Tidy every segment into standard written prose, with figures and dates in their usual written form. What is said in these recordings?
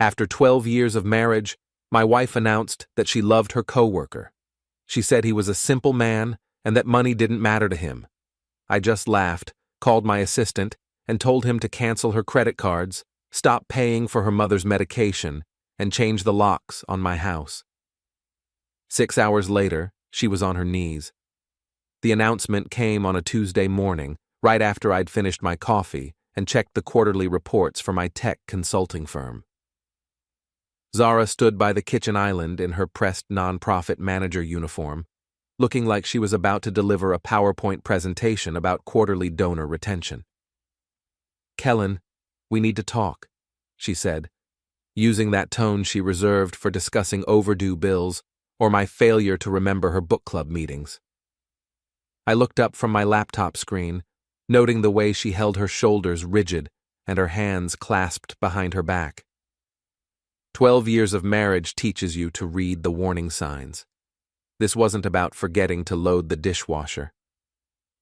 After 12 years of marriage, my wife announced that she loved her coworker. She said he was a simple man and that money didn't matter to him. I just laughed, called my assistant, and told him to cancel her credit cards, stop paying for her mother's medication, and change the locks on my house. 6 hours later, she was on her knees. The announcement came on a Tuesday morning, right after I'd finished my coffee and checked the quarterly reports for my tech consulting firm. Zara stood by the kitchen island in her pressed nonprofit manager uniform, looking like she was about to deliver a PowerPoint presentation about quarterly donor retention. "Kellan, we need to talk," she said, using that tone she reserved for discussing overdue bills or my failure to remember her book club meetings. I looked up from my laptop screen, noting the way she held her shoulders rigid and her hands clasped behind her back. 12 years of marriage teaches you to read the warning signs. This wasn't about forgetting to load the dishwasher.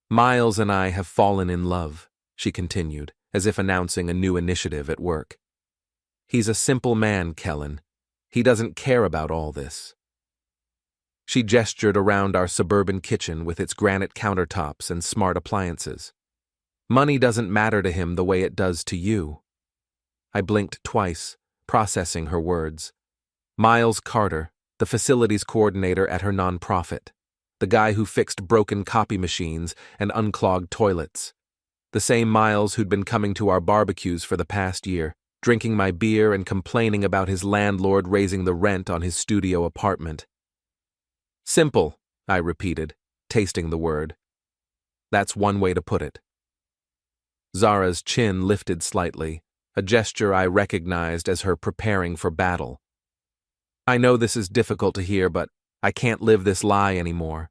"Miles and I have fallen in love," she continued, as if announcing a new initiative at work. "He's a simple man, Kellan. He doesn't care about all this." She gestured around our suburban kitchen with its granite countertops and smart appliances. "Money doesn't matter to him the way it does to you." I blinked twice, processing her words. Miles Carter, the facilities coordinator at her nonprofit, the guy who fixed broken copy machines and unclogged toilets, the same Miles who'd been coming to our barbecues for the past year, drinking my beer and complaining about his landlord raising the rent on his studio apartment. "Simple," I repeated, tasting the word. "That's one way to put it." Zara's chin lifted slightly, a gesture I recognized as her preparing for battle. "I know this is difficult to hear, but I can't live this lie anymore.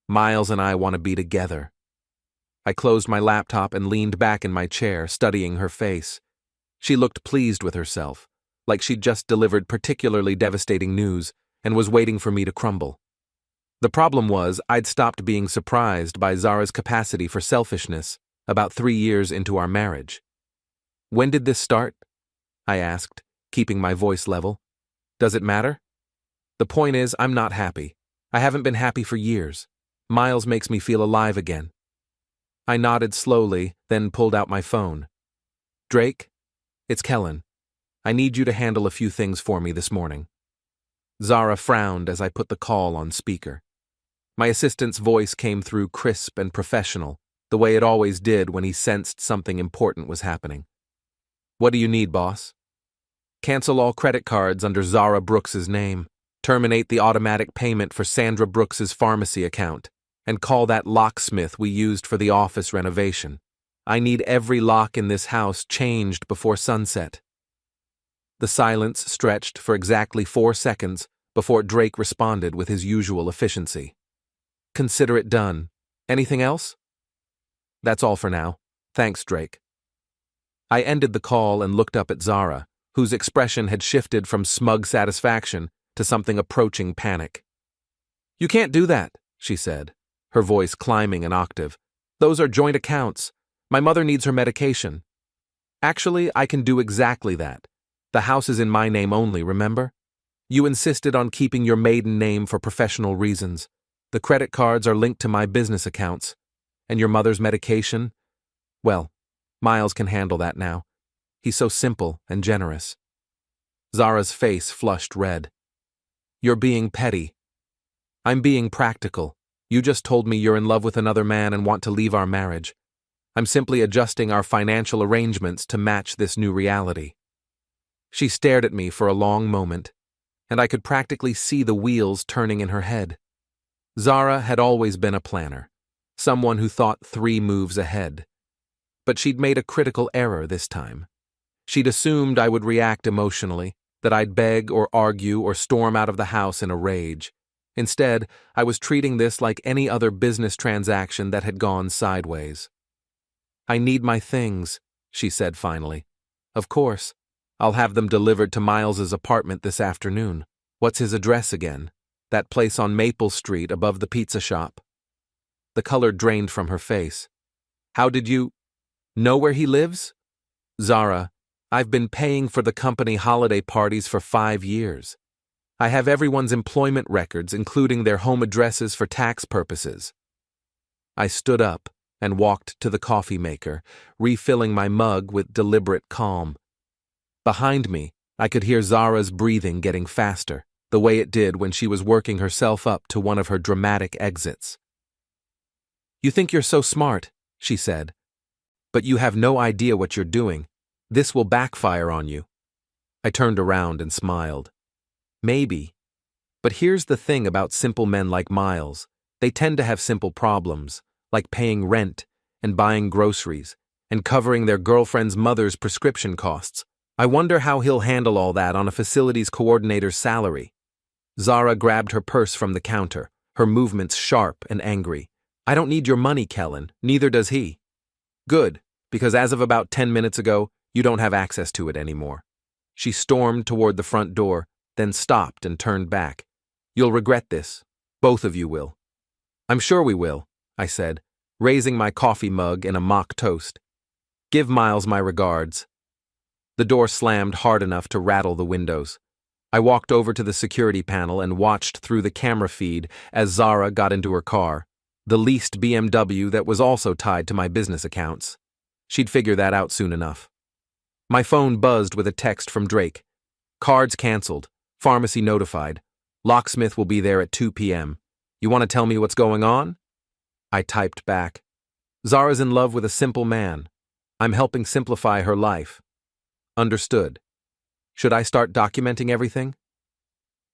Miles and I want to be together." I closed my laptop and leaned back in my chair, studying her face. She looked pleased with herself, like she'd just delivered particularly devastating news and was waiting for me to crumble. The problem was I'd stopped being surprised by Zara's capacity for selfishness about 3 years into our marriage. "When did this start?" I asked, keeping my voice level. "Does it matter?" "The point is, I'm not happy. I haven't been happy for years. Miles makes me feel alive again." I nodded slowly, then pulled out my phone. "Drake, it's Kellan. I need you to handle a few things for me this morning." Zara frowned as I put the call on speaker. My assistant's voice came through crisp and professional, the way it always did when he sensed something important was happening. "What do you need, boss?" "Cancel all credit cards under Zara Brooks's name, terminate the automatic payment for Sandra Brooks's pharmacy account, and call that locksmith we used for the office renovation. I need every lock in this house changed before sunset." The silence stretched for exactly 4 seconds before Drake responded with his usual efficiency. "Consider it done. Anything else?" "That's all for now. Thanks, Drake." I ended the call and looked up at Zara, whose expression had shifted from smug satisfaction to something approaching panic. "You can't do that," she said, her voice climbing an octave. "Those are joint accounts. My mother needs her medication." "Actually, I can do exactly that. The house is in my name only, remember? You insisted on keeping your maiden name for professional reasons. The credit cards are linked to my business accounts. And your mother's medication? Well, Miles can handle that now. He's so simple and generous." Zara's face flushed red. "You're being petty." "I'm being practical. You just told me you're in love with another man and want to leave our marriage. I'm simply adjusting our financial arrangements to match this new reality." She stared at me for a long moment, and I could practically see the wheels turning in her head. Zara had always been a planner, someone who thought 3 moves ahead. But she'd made a critical error this time. She'd assumed I would react emotionally, that I'd beg or argue or storm out of the house in a rage. Instead, I was treating this like any other business transaction that had gone sideways. "I need my things," she said finally. "Of course. I'll have them delivered to Miles's apartment this afternoon. What's his address again? That place on Maple Street above the pizza shop." The color drained from her face. "How did you know where he lives?" "Zara, I've been paying for the company holiday parties for 5 years. I have everyone's employment records, including their home addresses for tax purposes. I stood up and walked to the coffee maker, refilling my mug with deliberate calm. Behind me, I could hear Zara's breathing getting faster, the way it did when she was working herself up to one of her dramatic exits. "You think you're so smart," she said, "but you have no idea what you're doing. This will backfire on you." I turned around and smiled. Maybe. But here's the thing about simple men like Miles. They tend to have simple problems, like paying rent and buying groceries and covering their girlfriend's mother's prescription costs. I wonder how he'll handle all that on a facilities coordinator's salary. Zara grabbed her purse from the counter, her movements sharp and angry. "I don't need your money, Kellan. Neither does he." "Good, because as of about 10 minutes ago, you don't have access to it anymore." She stormed toward the front door, then stopped and turned back. "You'll regret this. Both of you will." "I'm sure we will," I said, raising my coffee mug in a mock toast. "Give Miles my regards." The door slammed hard enough to rattle the windows. I walked over to the security panel and watched through the camera feed as Zara got into her car, the leased BMW that was also tied to my business accounts. She'd figure that out soon enough. My phone buzzed with a text from Drake. "Cards canceled. Pharmacy notified. Locksmith will be there at 2 p.m. You want to tell me what's going on?" I typed back. "Zara's in love with a simple man. I'm helping simplify her life." Understood. Should I start documenting everything?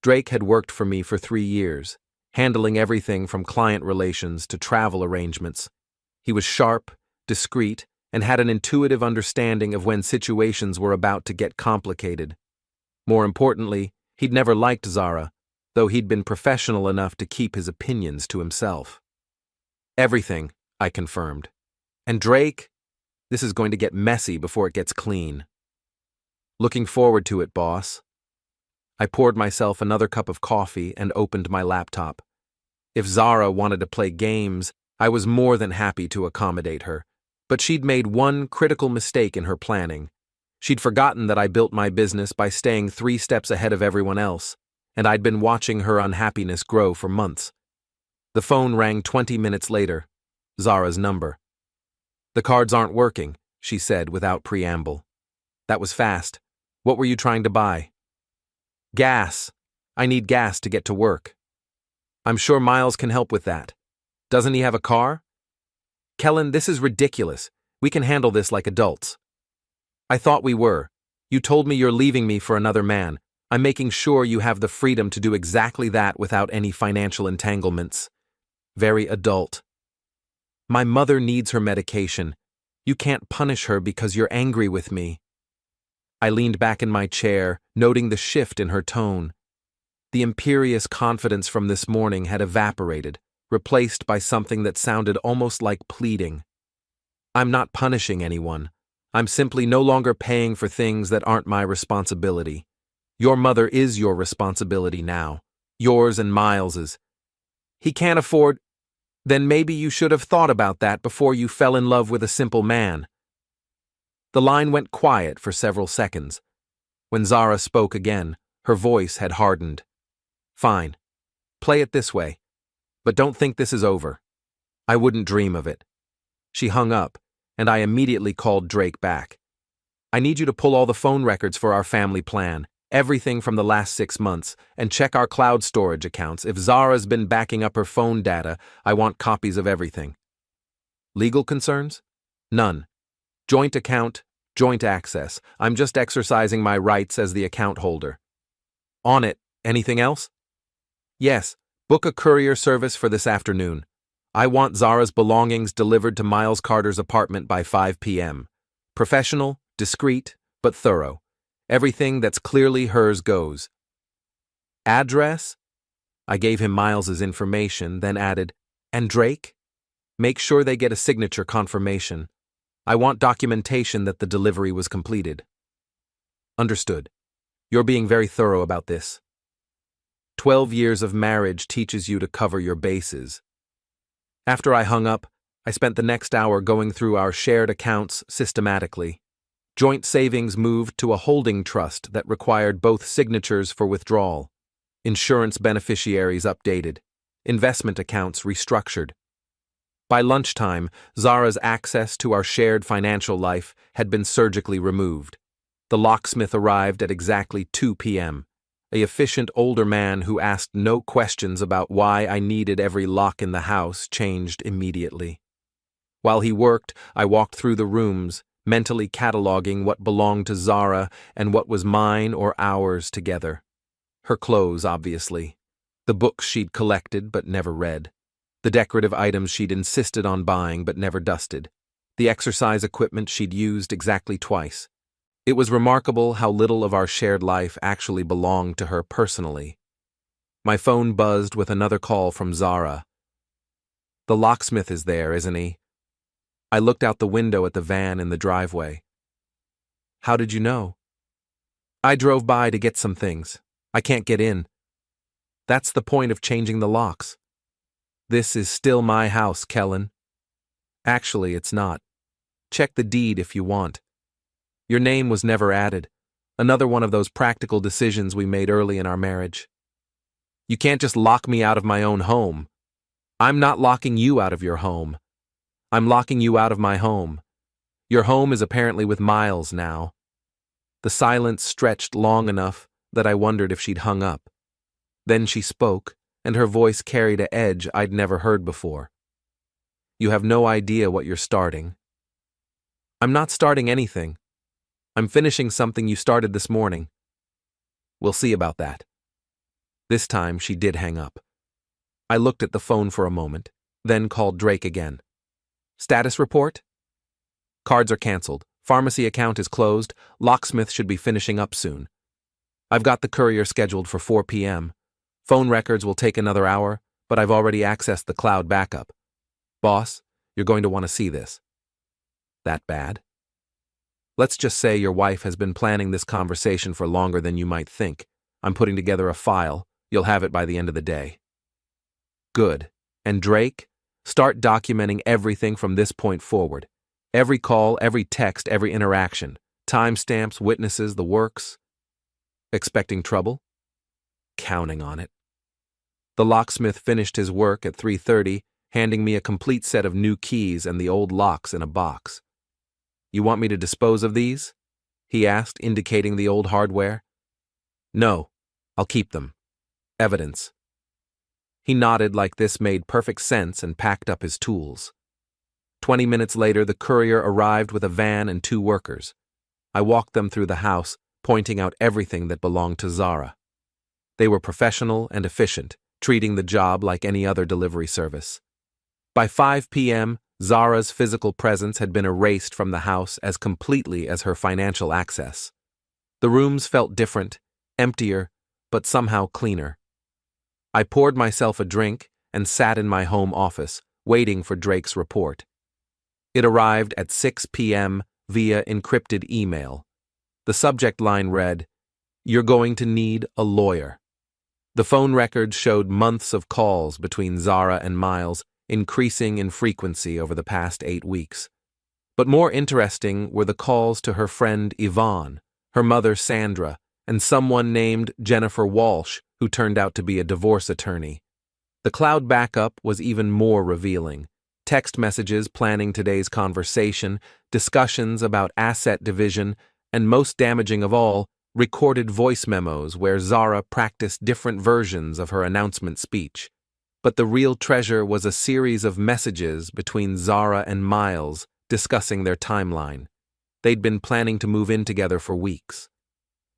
Drake had worked for me for 3 years, handling everything from client relations to travel arrangements. He was sharp, discreet, and had an intuitive understanding of when situations were about to get complicated. More importantly, he'd never liked Zara, though he'd been professional enough to keep his opinions to himself. "Everything," I confirmed. "And Drake? This is going to get messy before it gets clean." "Looking forward to it, boss." I poured myself another cup of coffee and opened my laptop. If Zara wanted to play games, I was more than happy to accommodate her. But she'd made one critical mistake in her planning. She'd forgotten that I built my business by staying 3 steps ahead of everyone else, and I'd been watching her unhappiness grow for months. The phone rang 20 minutes later. Zara's number. "The cards aren't working," she said without preamble. That was fast. "What were you trying to buy?" "Gas. I need gas to get to work." "I'm sure Miles can help with that. Doesn't he have a car?" "Kellan, this is ridiculous. We can handle this like adults." "I thought we were. You told me you're leaving me for another man. I'm making sure you have the freedom to do exactly that without any financial entanglements." Very adult. "My mother needs her medication. You can't punish her because you're angry with me." I leaned back in my chair, noting the shift in her tone. The imperious confidence from this morning had evaporated, replaced by something that sounded almost like pleading. "I'm not punishing anyone. I'm simply no longer paying for things that aren't my responsibility. Your mother is your responsibility now. Yours and Miles's. He can't afford—" "Then maybe you should have thought about that before you fell in love with a simple man." The line went quiet for several seconds. When Zara spoke again, her voice had hardened. "Fine. Play it this way. But don't think this is over. I wouldn't dream of it." She hung up, and I immediately called Drake back. "I need you to pull all the phone records for our family plan, everything from the last 6 months, and check our cloud storage accounts. If Zara's been backing up her phone data, I want copies of everything." "Legal concerns?" "None. Joint account, joint access. I'm just exercising my rights as the account holder." "On it. Anything else?" "Yes. Book a courier service for this afternoon. I want Zara's belongings delivered to Miles Carter's apartment by 5 p.m. Professional, discreet, but thorough. Everything that's clearly hers goes." "Address?" I gave him Miles's information, then added, "And Drake? Make sure they get a signature confirmation. I want documentation that the delivery was completed." "Understood. You're being very thorough about this." 12 years of marriage teaches you to cover your bases. After I hung up, I spent the next hour going through our shared accounts systematically. Joint savings moved to a holding trust that required both signatures for withdrawal. Insurance beneficiaries updated. Investment accounts restructured. By lunchtime, Zara's access to our shared financial life had been surgically removed. The locksmith arrived at exactly 2 p.m., an efficient older man who asked no questions about why I needed every lock in the house changed immediately. While he worked, I walked through the rooms, mentally cataloging what belonged to Zara and what was mine or ours together. Her clothes, obviously. The books she'd collected but never read. The decorative items she'd insisted on buying but never dusted. The exercise equipment she'd used exactly twice. It was remarkable how little of our shared life actually belonged to her personally. My phone buzzed with another call from Zara. "The locksmith is there, isn't he?" I looked out the window at the van in the driveway. "How did you know?" "I drove by to get some things. I can't get in." "That's the point of changing the locks." "This is still my house, Kellan." "Actually, it's not. Check the deed if you want. Your name was never added. Another one of those practical decisions we made early in our marriage." "You can't just lock me out of my own home." "I'm not locking you out of your home. I'm locking you out of my home. Your home is apparently with Miles now." The silence stretched long enough that I wondered if she'd hung up. Then she spoke, and her voice carried an edge I'd never heard before. "You have no idea what you're starting." "I'm not starting anything. I'm finishing something you started this morning." "We'll see about that." This time she did hang up. I looked at the phone for a moment, then called Drake again. "Status report?" "Cards are canceled. Pharmacy account is closed. Locksmith should be finishing up soon. I've got the courier scheduled for 4 p.m. Phone records will take another hour, but I've already accessed the cloud backup. Boss, you're going to want to see this." "That bad?" "Let's just say your wife has been planning this conversation for longer than you might think. I'm putting together a file. You'll have it by the end of the day." "Good. And Drake? Start documenting everything from this point forward. Every call, every text, every interaction. Timestamps, witnesses, the works." "Expecting trouble?" "Counting on it." The locksmith finished his work at 3:30, handing me a complete set of new keys and the old locks in a box. "You want me to dispose of these?" he asked, indicating the old hardware. "No, I'll keep them. Evidence." He nodded like this made perfect sense and packed up his tools. 20 minutes later, the courier arrived with a van and 2 workers. I walked them through the house, pointing out everything that belonged to Zara. They were professional and efficient, treating the job like any other delivery service. By 5 p.m., Zara's physical presence had been erased from the house as completely as her financial access. The rooms felt different, emptier, but somehow cleaner. I poured myself a drink and sat in my home office, waiting for Drake's report. It arrived at 6 p.m. via encrypted email. The subject line read, "You're going to need a lawyer." The phone records showed months of calls between Zara and Miles, increasing in frequency over the past 8 weeks. But more interesting were the calls to her friend Yvonne, her mother Sandra, and someone named Jennifer Walsh, who turned out to be a divorce attorney. The cloud backup was even more revealing. Text messages planning today's conversation, discussions about asset division, and most damaging of all, recorded voice memos where Zara practiced different versions of her announcement speech. But the real treasure was a series of messages between Zara and Miles discussing their timeline. They'd been planning to move in together for weeks.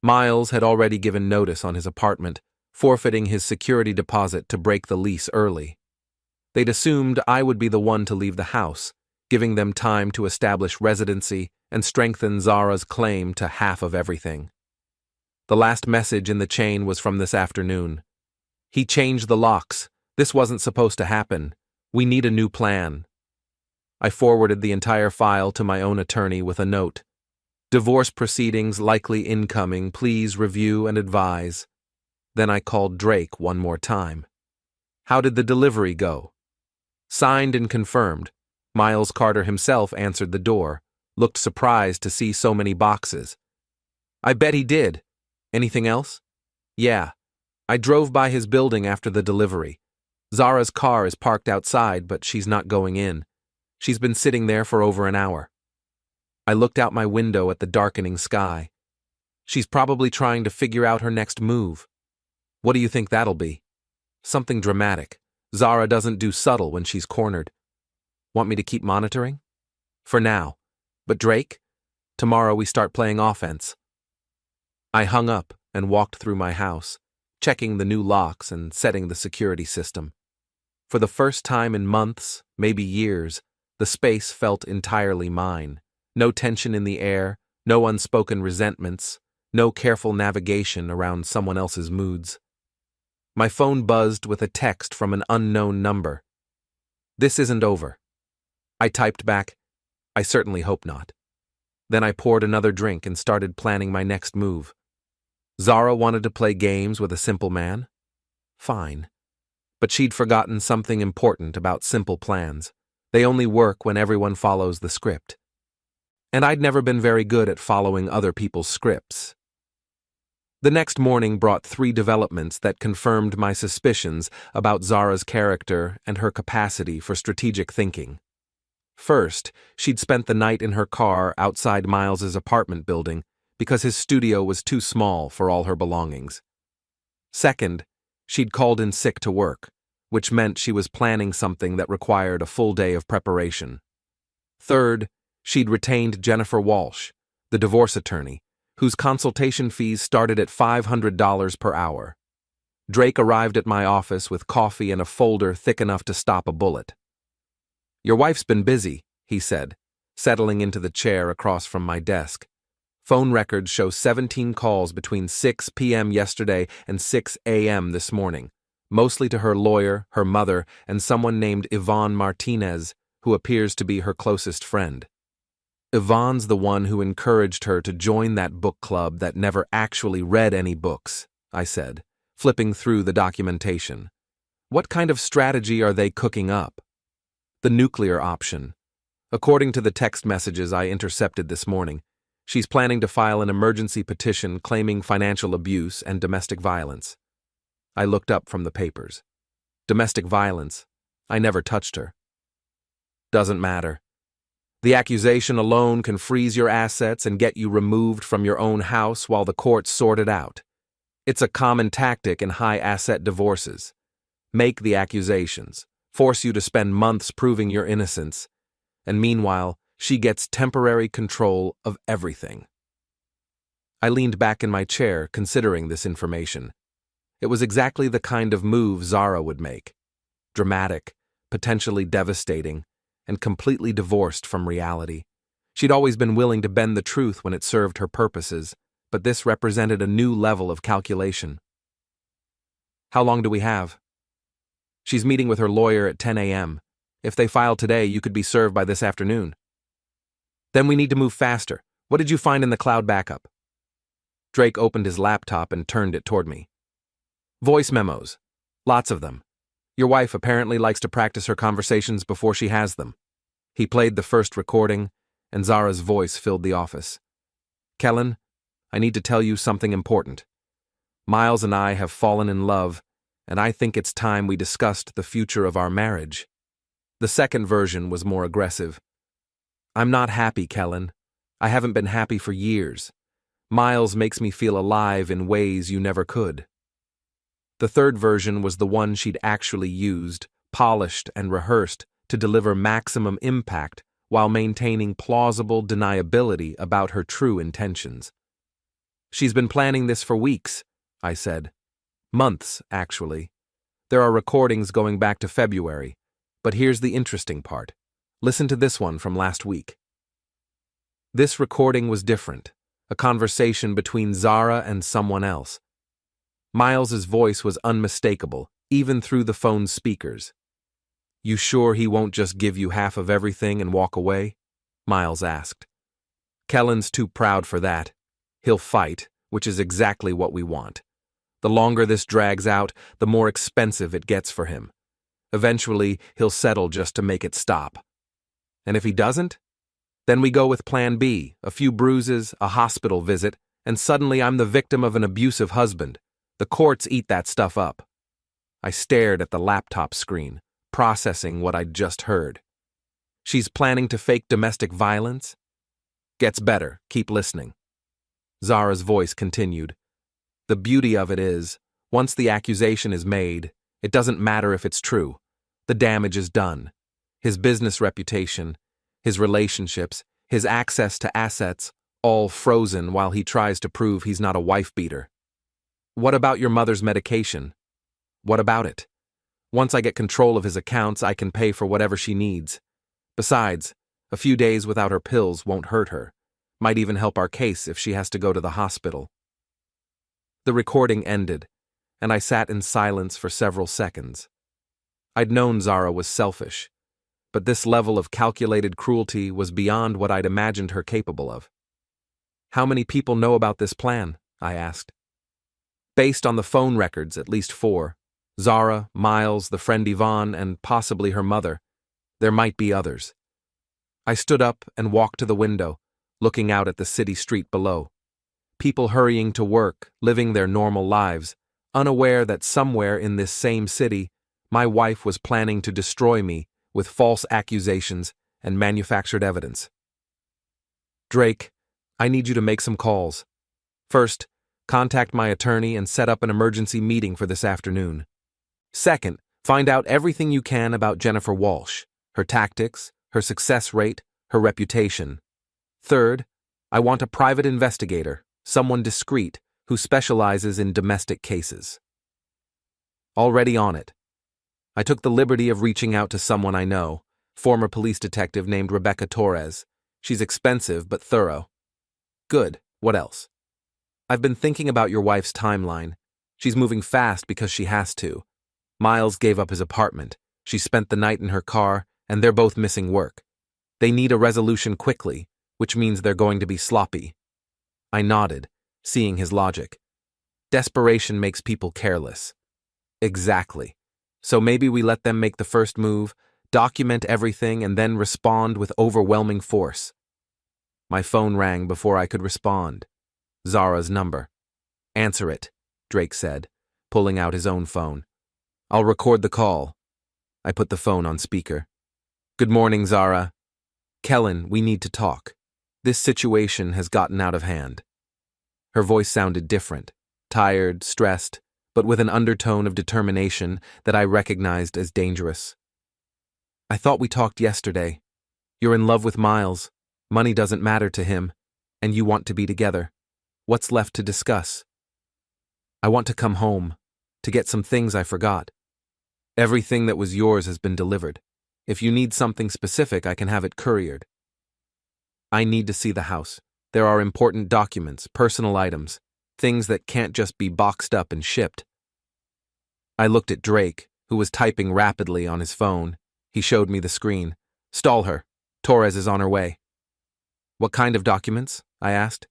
Miles had already given notice on his apartment, forfeiting his security deposit to break the lease early. They'd assumed I would be the one to leave the house, giving them time to establish residency and strengthen Zara's claim to half of everything. The last message in the chain was from this afternoon. "He changed the locks. This wasn't supposed to happen. We need a new plan." I forwarded the entire file to my own attorney with a note. "Divorce proceedings likely incoming. Please review and advise." Then I called Drake one more time. "How did the delivery go?" "Signed and confirmed." Miles Carter himself answered the door. looked surprised to see so many boxes. I bet he did. Anything else? Yeah. I drove by his building after the delivery. Zara's car is parked outside, but she's not going in. She's been sitting there for over an hour. I looked out my window at the darkening sky. She's probably trying to figure out her next move. What do you think that'll be? Something dramatic. Zara doesn't do subtle when she's cornered. Want me to keep monitoring? For now. But Drake? Tomorrow we start playing offense. I hung up and walked through my house, checking the new locks and setting the security system. For the first time in months, maybe years, the space felt entirely mine. No tension in the air, no unspoken resentments, no careful navigation around someone else's moods. My phone buzzed with a text from an unknown number. This isn't over. I typed back, I certainly hope not. Then I poured another drink and started planning my next move. Zara wanted to play games with a simple man? Fine. But she'd forgotten something important about simple plans. They only work when everyone follows the script. And I'd never been very good at following other people's scripts. The next morning brought 3 developments that confirmed my suspicions about Zara's character and her capacity for strategic thinking. First, she'd spent the night in her car outside Miles's apartment building because his studio was too small for all her belongings. Second, she'd called in sick to work, which meant she was planning something that required a full day of preparation. Third, she'd retained Jennifer Walsh, the divorce attorney, whose consultation fees started at $500 per hour. Drake arrived at my office with coffee and a folder thick enough to stop a bullet. Your wife's been busy, he said, settling into the chair across from my desk. Phone records show 17 calls between 6 p.m. yesterday and 6 a.m. this morning, mostly to her lawyer, her mother, and someone named Yvonne Martinez, who appears to be her closest friend. Yvonne's the one who encouraged her to join that book club that never actually read any books, I said, flipping through the documentation. What kind of strategy are they cooking up? The nuclear option. According to the text messages I intercepted this morning, she's planning to file an emergency petition claiming financial abuse and domestic violence. I looked up from the papers. Domestic violence. I never touched her. Doesn't matter. The accusation alone can freeze your assets and get you removed from your own house while the courts sort it out. It's a common tactic in high-asset divorces. Make the accusations, force you to spend months proving your innocence, and meanwhile, she gets temporary control of everything. I leaned back in my chair, considering this information. It was exactly the kind of move Zara would make. Dramatic, potentially devastating, and completely divorced from reality. She'd always been willing to bend the truth when it served her purposes, but this represented a new level of calculation. How long do we have? She's meeting with her lawyer at 10 a.m. If they file today, you could be served by this afternoon. Then we need to move faster. What did you find in the cloud backup? Drake opened his laptop and turned it toward me. Voice memos. Lots of them. Your wife apparently likes to practice her conversations before she has them. He played the first recording, and Zara's voice filled the office. Kellan, I need to tell you something important. Miles and I have fallen in love, and I think it's time we discussed the future of our marriage. The second version was more aggressive. I'm not happy, Kellan. I haven't been happy for years. Miles makes me feel alive in ways you never could. The third version was the one she'd actually used, polished and rehearsed to deliver maximum impact while maintaining plausible deniability about her true intentions. She's been planning this for weeks, I said. Months, actually. There are recordings going back to February, but here's the interesting part. Listen to this one from last week. This recording was different, a conversation between Zara and someone else. Miles's voice was unmistakable, even through the phone's speakers. You sure he won't just give you half of everything and walk away? Miles asked. Kellan's too proud for that. He'll fight, which is exactly what we want. The longer this drags out, the more expensive it gets for him. Eventually, he'll settle just to make it stop. And if he doesn't? Then we go with plan B, a few bruises, a hospital visit, and suddenly I'm the victim of an abusive husband. The courts eat that stuff up. I stared at the laptop screen, processing what I'd just heard. She's planning to fake domestic violence? Gets better, keep listening. Zara's voice continued. The beauty of it is, once the accusation is made, it doesn't matter if it's true. The damage is done. His business reputation, his relationships, his access to assets, all frozen while he tries to prove he's not a wife-beater. What about your mother's medication? What about it? Once I get control of his accounts, I can pay for whatever she needs. Besides, a few days without her pills won't hurt her. Might even help our case if she has to go to the hospital. The recording ended, and I sat in silence for several seconds. I'd known Zara was selfish, but this level of calculated cruelty was beyond what I'd imagined her capable of. How many people know about this plan? I asked. Based on the phone records, at least 4. Zara, Miles, the friend Yvonne, and possibly her mother. There might be others. I stood up and walked to the window, looking out at the city street below. People hurrying to work, living their normal lives, unaware that somewhere in this same city, my wife was planning to destroy me with false accusations and manufactured evidence. Drake, I need you to make some calls. First, contact my attorney and set up an emergency meeting for this afternoon. Second, find out everything you can about Jennifer Walsh, her tactics, her success rate, her reputation. Third, I want a private investigator, someone discreet, who specializes in domestic cases. Already on it. I took the liberty of reaching out to someone I know, former police detective named Rebecca Torres. She's expensive but thorough. Good. What else? I've been thinking about your wife's timeline. She's moving fast because she has to. Miles gave up his apartment. She spent the night in her car, and they're both missing work. They need a resolution quickly, which means they're going to be sloppy. I nodded, seeing his logic. Desperation makes people careless. Exactly. So maybe we let them make the first move, document everything, and then respond with overwhelming force. My phone rang before I could respond. Zara's number. Answer it, Drake said, pulling out his own phone. I'll record the call. I put the phone on speaker. Good morning, Zara. Kellan, we need to talk. This situation has gotten out of hand. Her voice sounded different, tired, stressed, but with an undertone of determination that I recognized as dangerous. I thought we talked yesterday. You're in love with Miles. Money doesn't matter to him, and you want to be together. What's left to discuss? I want to come home, to get some things I forgot. Everything that was yours has been delivered. If you need something specific, I can have it couriered. I need to see the house. There are important documents, personal items, things that can't just be boxed up and shipped. I looked at Drake, who was typing rapidly on his phone. He showed me the screen. Stall her. Torres is on her way. What kind of documents? I asked.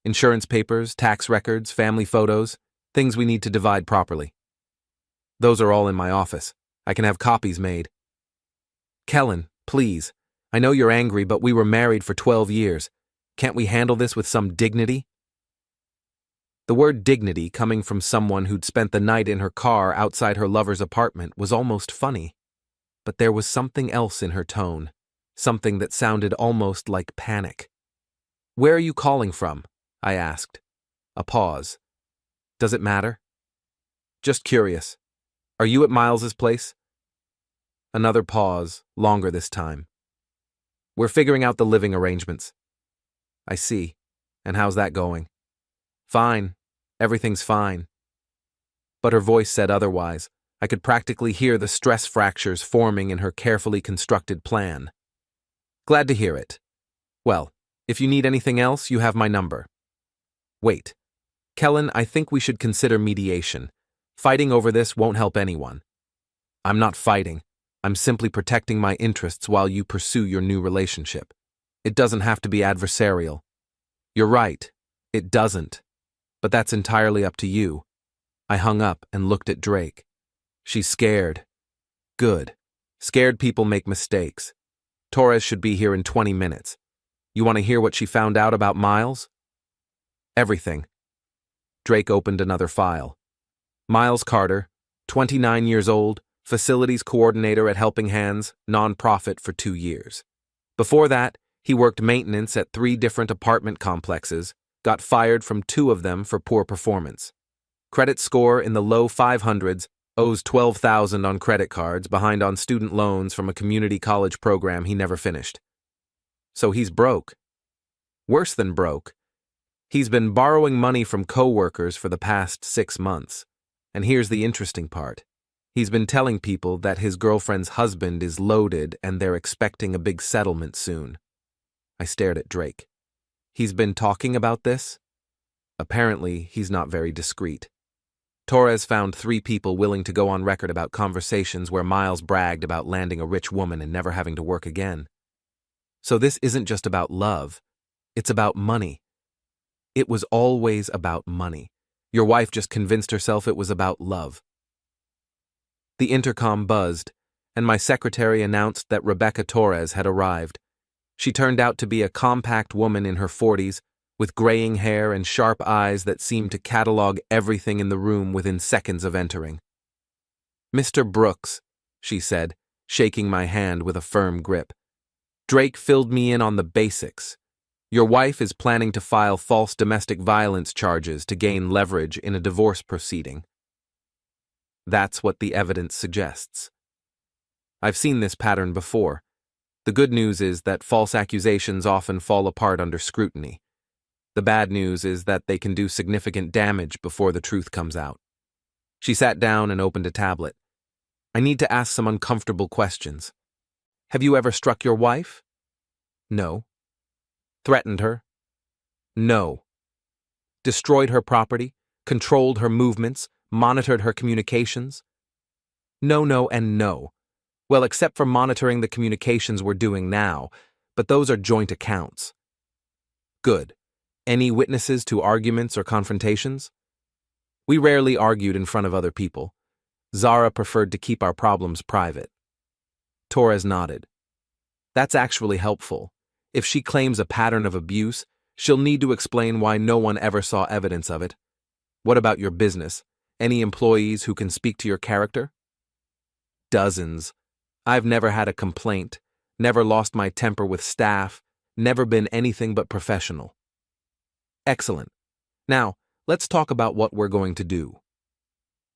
Insurance papers, tax records, family photos, things we need to divide properly. Those are all in my office. I can have copies made. Kellan, please. I know you're angry, but we were married for 12 years. Can't we handle this with some dignity? The word dignity, coming from someone who'd spent the night in her car outside her lover's apartment, was almost funny. But there was something else in her tone, something that sounded almost like panic. Where are you calling from? I asked. A pause. Does it matter? Just curious. Are you at Miles's place? Another pause, longer this time. We're figuring out the living arrangements. I see. And how's that going? Fine. Everything's fine. But her voice said otherwise. I could practically hear the stress fractures forming in her carefully constructed plan. Glad to hear it. Well, if you need anything else, you have my number. Wait. Kellan, I think we should consider mediation. Fighting over this won't help anyone. I'm not fighting. I'm simply protecting my interests while you pursue your new relationship. It doesn't have to be adversarial. You're right. It doesn't. But that's entirely up to you. I hung up and looked at Drake. She's scared. Good. Scared people make mistakes. Torres should be here in 20 minutes. You want to hear what she found out about Miles? Everything. Drake opened another file. Miles Carter, 29 years old, facilities coordinator at Helping Hands, nonprofit for 2 years. Before that, he worked maintenance at 3 different apartment complexes, got fired from 2 of them for poor performance. Credit score in the low 500s, owes $12,000 on credit cards, behind on student loans from a community college program he never finished. So he's broke. Worse than broke. He's been borrowing money from coworkers for the past 6 months. And here's the interesting part. He's been telling people that his girlfriend's husband is loaded and they're expecting a big settlement soon. I stared at Drake. He's been talking about this? Apparently, he's not very discreet. Torres found 3 people willing to go on record about conversations where Miles bragged about landing a rich woman and never having to work again. So this isn't just about love. It's about money. It was always about money. Your wife just convinced herself it was about love. The intercom buzzed, and my secretary announced that Rebecca Torres had arrived. She turned out to be a compact woman in her 40s, with graying hair and sharp eyes that seemed to catalog everything in the room within seconds of entering. "Mr. Brooks," she said, shaking my hand with a firm grip. "Drake filled me in on the basics. Your wife is planning to file false domestic violence charges to gain leverage in a divorce proceeding. That's what the evidence suggests. I've seen this pattern before. The good news is that false accusations often fall apart under scrutiny. The bad news is that they can do significant damage before the truth comes out." She sat down and opened a tablet. "I need to ask some uncomfortable questions. Have you ever struck your wife?" "No." "Threatened her?" "No." "Destroyed her property? Controlled her movements? Monitored her communications?" "No, no, and no. Well, except for monitoring the communications we're doing now, but those are joint accounts." "Good. Any witnesses to arguments or confrontations?" "We rarely argued in front of other people. Zara preferred to keep our problems private." Torres nodded. "That's actually helpful. If she claims a pattern of abuse, she'll need to explain why no one ever saw evidence of it. What about your business? Any employees who can speak to your character?" "Dozens. I've never had a complaint, never lost my temper with staff, never been anything but professional." "Excellent. Now, let's talk about what we're going to do."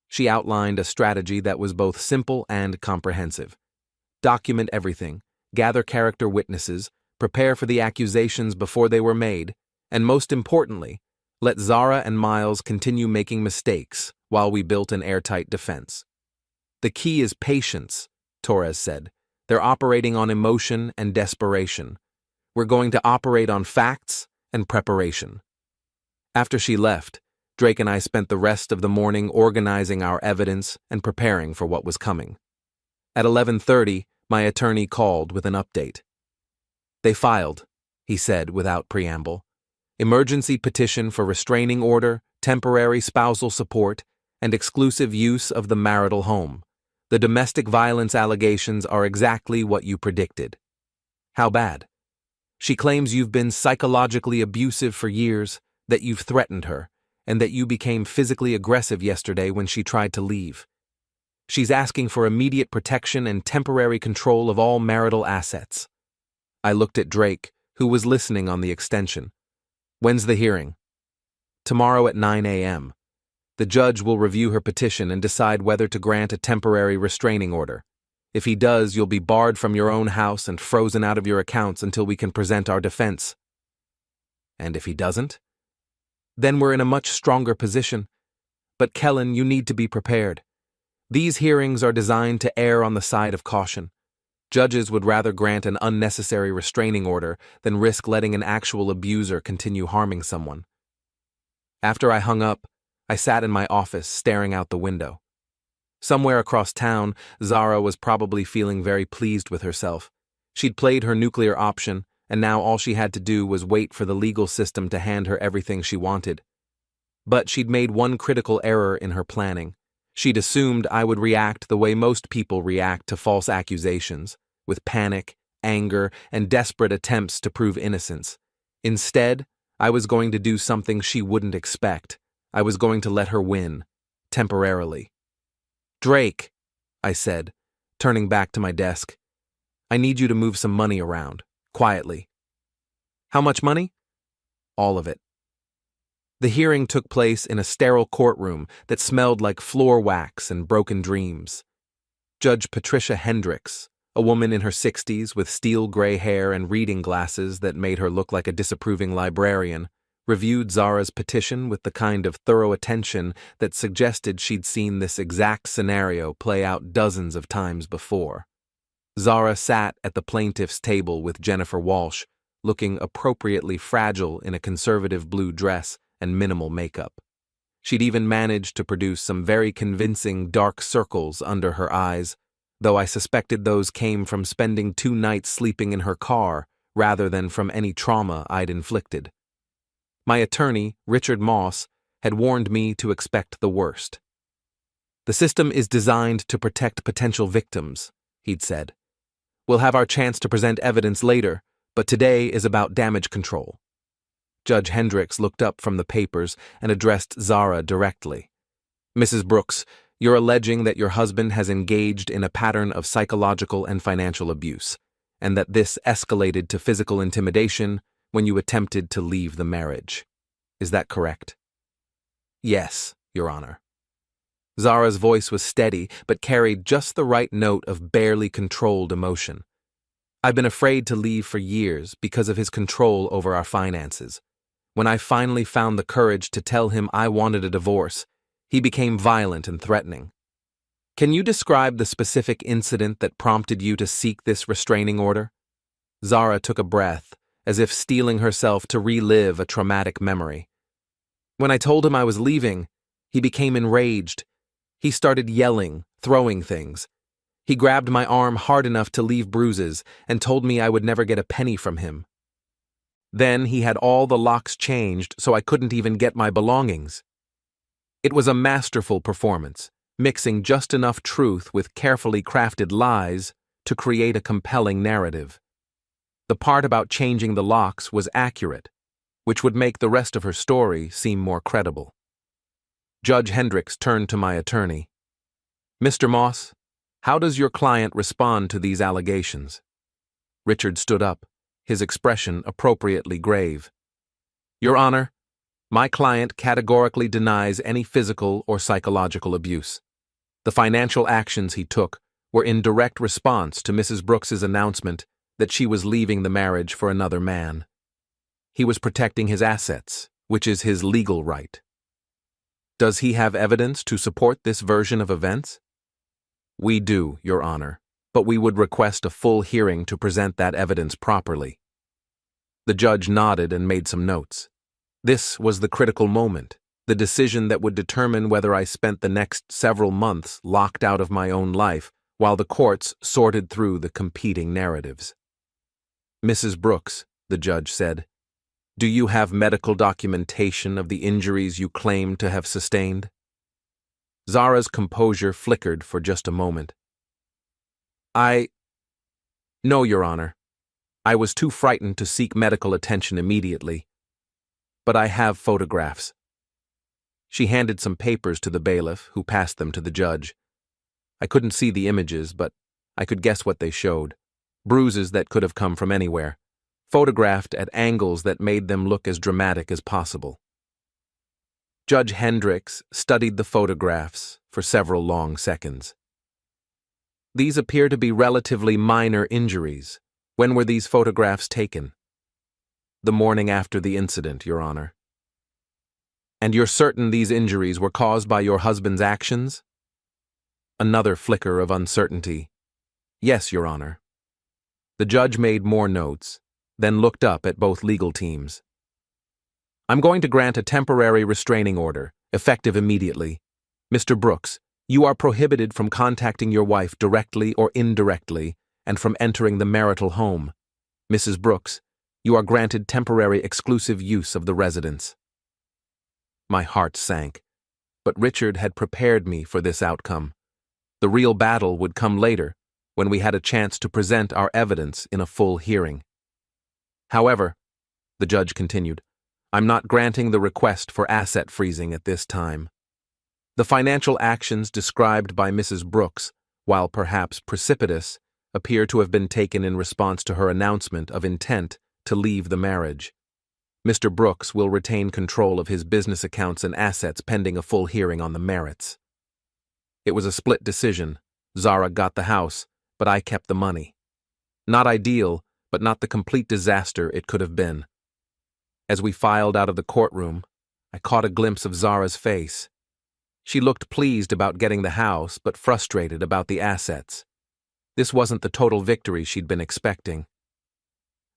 She outlined a strategy that was both simple and comprehensive. Document everything, gather character witnesses, prepare for the accusations before they were made, and most importantly, let Zara and Miles continue making mistakes while we built an airtight defense. "The key is patience," Torres said. "They're operating on emotion and desperation. We're going to operate on facts and preparation." After she left, Drake and I spent the rest of the morning organizing our evidence and preparing for what was coming. At 11:30, my attorney called with an update. "They filed," he said without preamble. "Emergency petition for restraining order, temporary spousal support, and exclusive use of the marital home. The domestic violence allegations are exactly what you predicted." "How bad?" "She claims you've been psychologically abusive for years, that you've threatened her, and that you became physically aggressive yesterday when she tried to leave. She's asking for immediate protection and temporary control of all marital assets." I looked at Drake, who was listening on the extension. "When's the hearing?" "Tomorrow at 9 a.m. The judge will review her petition and decide whether to grant a temporary restraining order. If he does, you'll be barred from your own house and frozen out of your accounts until we can present our defense." "And if he doesn't?" "Then we're in a much stronger position. But Kellan, you need to be prepared. These hearings are designed to err on the side of caution. Judges would rather grant an unnecessary restraining order than risk letting an actual abuser continue harming someone." After I hung up, I sat in my office staring out the window. Somewhere across town, Zara was probably feeling very pleased with herself. She'd played her nuclear option, and now all she had to do was wait for the legal system to hand her everything she wanted. But she'd made one critical error in her planning. She'd assumed I would react the way most people react to false accusations, with panic, anger, and desperate attempts to prove innocence. Instead, I was going to do something she wouldn't expect. I was going to let her win, temporarily. "Drake," I said, turning back to my desk, "I need you to move some money around, quietly." "How much money?" "All of it." The hearing took place in a sterile courtroom that smelled like floor wax and broken dreams. Judge Patricia Hendricks, a woman in her 60s with steel gray hair and reading glasses that made her look like a disapproving librarian, reviewed Zara's petition with the kind of thorough attention that suggested she'd seen this exact scenario play out dozens of times before. Zara sat at the plaintiff's table with Jennifer Walsh, looking appropriately fragile in a conservative blue dress and minimal makeup. She'd even managed to produce some very convincing dark circles under her eyes, though I suspected those came from spending 2 nights sleeping in her car rather than from any trauma I'd inflicted. My attorney, Richard Moss, had warned me to expect the worst. "The system is designed to protect potential victims," he'd said. "We'll have our chance to present evidence later, but today is about damage control." Judge Hendricks looked up from the papers and addressed Zara directly. "Mrs. Brooks, you're alleging that your husband has engaged in a pattern of psychological and financial abuse, and that this escalated to physical intimidation when you attempted to leave the marriage. Is that correct?" "Yes, Your Honor." Zara's voice was steady, but carried just the right note of barely controlled emotion. "I've been afraid to leave for years because of his control over our finances. When I finally found the courage to tell him I wanted a divorce, he became violent and threatening. Can you describe the specific incident that prompted you to seek this restraining order?" Zara took a breath, as if steeling herself to relive a traumatic memory. "When I told him I was leaving, he became enraged. He started yelling, throwing things. He grabbed my arm hard enough to leave bruises and told me I would never get a penny from him. Then he had all the locks changed so I couldn't even get my belongings. It was a masterful performance, mixing just enough truth with carefully crafted lies to create a compelling narrative. The part about changing the locks was accurate, which would make the rest of her story seem more credible." Judge Hendricks turned to my attorney. "Mr. Moss, how does your client respond to these allegations?" Richard stood up, his expression appropriately grave. "Your Honor, my client categorically denies any physical or psychological abuse. The financial actions he took were in direct response to Mrs. Brooks's announcement that she was leaving the marriage for another man. He was protecting his assets, which is his legal right. Does he have evidence to support this version of events?" "We do, Your Honor, but we would request a full hearing to present that evidence properly." The judge nodded and made some notes. This was the critical moment, the decision that would determine whether I spent the next several months locked out of my own life while the courts sorted through the competing narratives. "Mrs. Brooks," the judge said, "do you have medical documentation of the injuries you claim to have sustained?" Zara's composure flickered for just a moment. "No, Your Honor. I was too frightened to seek medical attention immediately. But I have photographs." She handed some papers to the bailiff, who passed them to the judge. I couldn't see the images, but I could guess what they showed. Bruises that could have come from anywhere, photographed at angles that made them look as dramatic as possible. Judge Hendricks studied the photographs for several long seconds. "These appear to be relatively minor injuries. When were these photographs taken?" "The morning after the incident, Your Honor." "And you're certain these injuries were caused by your husband's actions?" Another flicker of uncertainty. "Yes, Your Honor." The judge made more notes, then looked up at both legal teams. "I'm going to grant a temporary restraining order, effective immediately. Mr. Brooks, you are prohibited from contacting your wife directly or indirectly and from entering the marital home. Mrs. Brooks, you are granted temporary exclusive use of the residence." My heart sank, but Richard had prepared me for this outcome. The real battle would come later, when we had a chance to present our evidence in a full hearing. However, the judge continued, I'm not granting the request for asset freezing at this time. The financial actions described by Mrs. Brooks, while perhaps precipitous, appear to have been taken in response to her announcement of intent to leave the marriage. Mr. Brooks will retain control of his business accounts and assets pending a full hearing on the merits. It was a split decision. Zara got the house, but I kept the money. Not ideal, but not the complete disaster it could have been. As we filed out of the courtroom, I caught a glimpse of Zara's face. She looked pleased about getting the house, but frustrated about the assets. This wasn't the total victory she'd been expecting.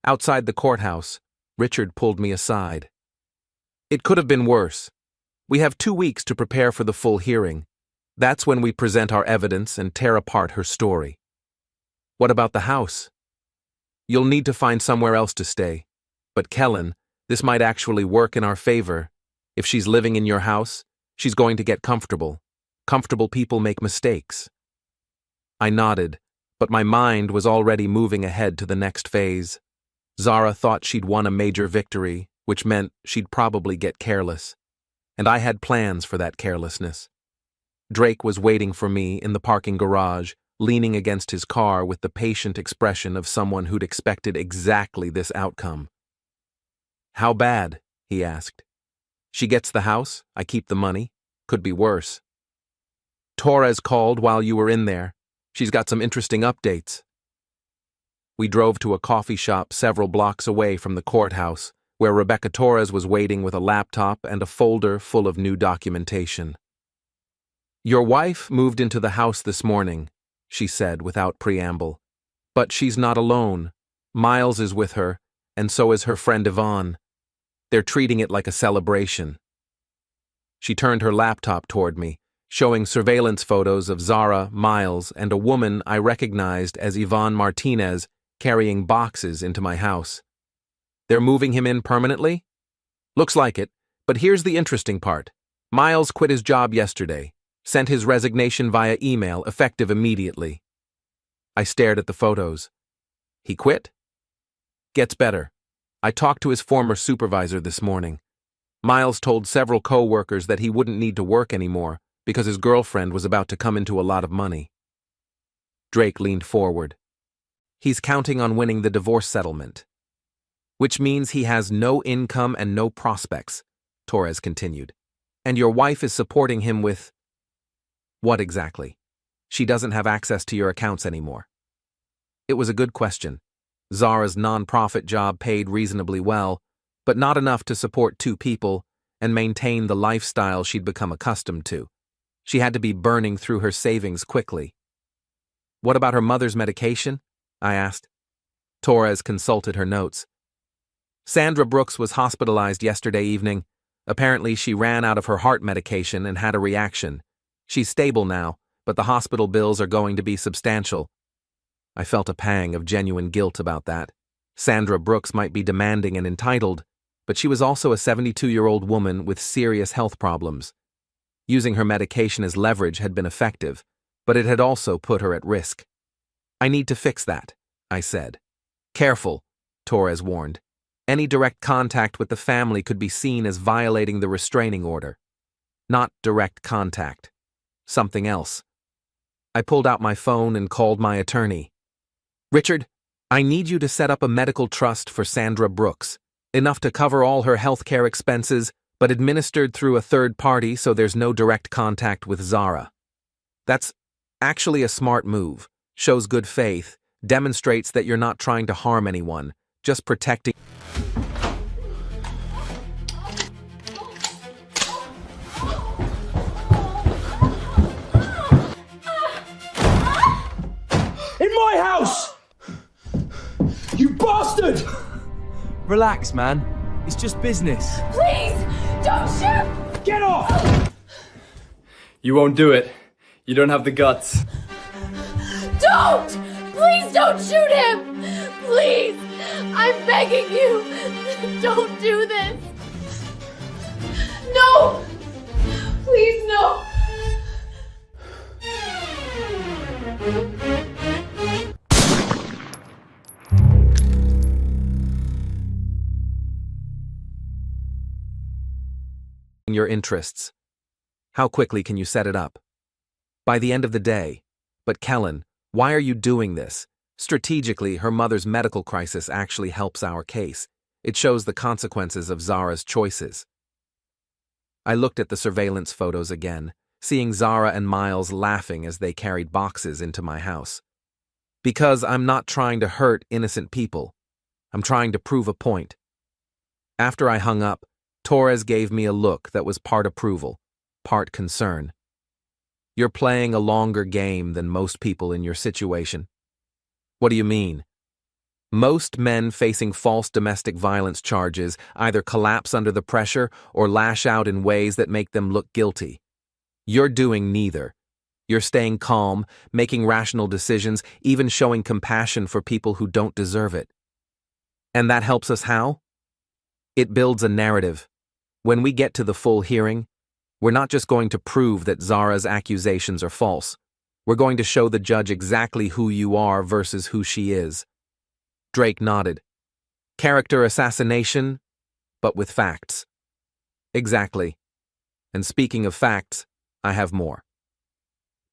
Outside the courthouse, Richard pulled me aside. It could have been worse. We have 2 weeks to prepare for the full hearing. That's when we present our evidence and tear apart her story. What about the house? You'll need to find somewhere else to stay. But Kellan, this might actually work in our favor. If she's living in your house, she's going to get comfortable. Comfortable people make mistakes. I nodded, but my mind was already moving ahead to the next phase. Zara thought she'd won a major victory, which meant she'd probably get careless. And I had plans for that carelessness. Drake was waiting for me in the parking garage, leaning against his car with the patient expression of someone who'd expected exactly this outcome. How bad? He asked. She gets the house, I keep the money. Could be worse. Torres called while you were in there. She's got some interesting updates. We drove to a coffee shop several blocks away from the courthouse, where Rebecca Torres was waiting with a laptop and a folder full of new documentation. Your wife moved into the house this morning, she said without preamble. But she's not alone. Miles is with her, and so is her friend Yvonne. They're treating it like a celebration. She turned her laptop toward me, showing surveillance photos of Zara, Miles, and a woman I recognized as Yvonne Martinez carrying boxes into my house. They're moving him in permanently? Looks like it, but here's the interesting part. Miles quit his job yesterday, sent his resignation via email, effective immediately. I stared at the photos. He quit? Gets better. I talked to his former supervisor this morning. Miles told several co-workers that he wouldn't need to work anymore because his girlfriend was about to come into a lot of money. Drake leaned forward. He's counting on winning the divorce settlement. Which means he has no income and no prospects, Torres continued. And your wife is supporting him with... What exactly? She doesn't have access to your accounts anymore. It was a good question. Zara's non-profit job paid reasonably well, but not enough to support 2 people and maintain the lifestyle she'd become accustomed to. She had to be burning through her savings quickly. What about her mother's medication? I asked. Torres consulted her notes. Sandra Brooks was hospitalized yesterday evening. Apparently she ran out of her heart medication and had a reaction. She's stable now, but the hospital bills are going to be substantial. I felt a pang of genuine guilt about that. Sandra Brooks might be demanding and entitled, but she was also a 72-year-old woman with serious health problems. Using her medication as leverage had been effective, but it had also put her at risk. I need to fix that, I said. Careful, Torres warned. Any direct contact with the family could be seen as violating the restraining order. Not direct contact. Something else. I pulled out my phone and called my attorney. Richard, I need you to set up a medical trust for Sandra Brooks, enough to cover all her healthcare expenses, but administered through a third party so there's no direct contact with Zara. That's actually a smart move, shows good faith, demonstrates that you're not trying to harm anyone, just protecting. In my house! You bastard! Relax, man. It's just business. Please, don't shoot! Get off! You won't do it. You don't have the guts. Don't! Please don't shoot him! Please! I'm begging you! Don't do this! No! Please, no! your interests. How quickly can you set it up? By the end of the day. But Kellan, why are you doing this? Strategically, her mother's medical crisis actually helps our case. It shows the consequences of Zara's choices. I looked at the surveillance photos again, seeing Zara and Miles laughing as they carried boxes into my house. Because I'm not trying to hurt innocent people. I'm trying to prove a point. After I hung up, Torres gave me a look that was part approval, part concern. You're playing a longer game than most people in your situation. What do you mean? Most men facing false domestic violence charges either collapse under the pressure or lash out in ways that make them look guilty. You're doing neither. You're staying calm, making rational decisions, even showing compassion for people who don't deserve it. And that helps us how? It builds a narrative. When we get to the full hearing, we're not just going to prove that Zara's accusations are false. We're going to show the judge exactly who you are versus who she is. Drake nodded. Character assassination, but with facts. Exactly. And speaking of facts, I have more.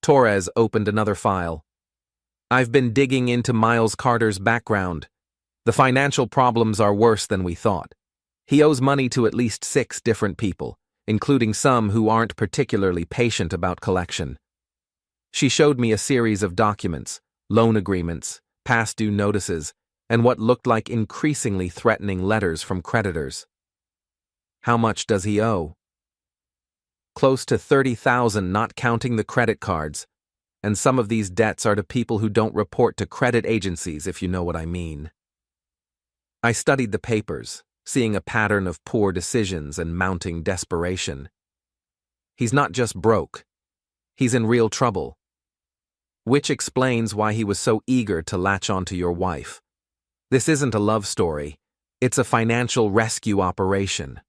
Torres opened another file. I've been digging into Miles Carter's background. The financial problems are worse than we thought. He owes money to at least 6 different people, including some who aren't particularly patient about collection. She showed me a series of documents, loan agreements, past due notices, and what looked like increasingly threatening letters from creditors. How much does he owe? Close to $30,000, not counting the credit cards, and some of these debts are to people who don't report to credit agencies, if you know what I mean. I studied the papers, seeing a pattern of poor decisions and mounting desperation. He's not just broke. He's in real trouble. Which explains why he was so eager to latch onto your wife. This isn't a love story. It's a financial rescue operation.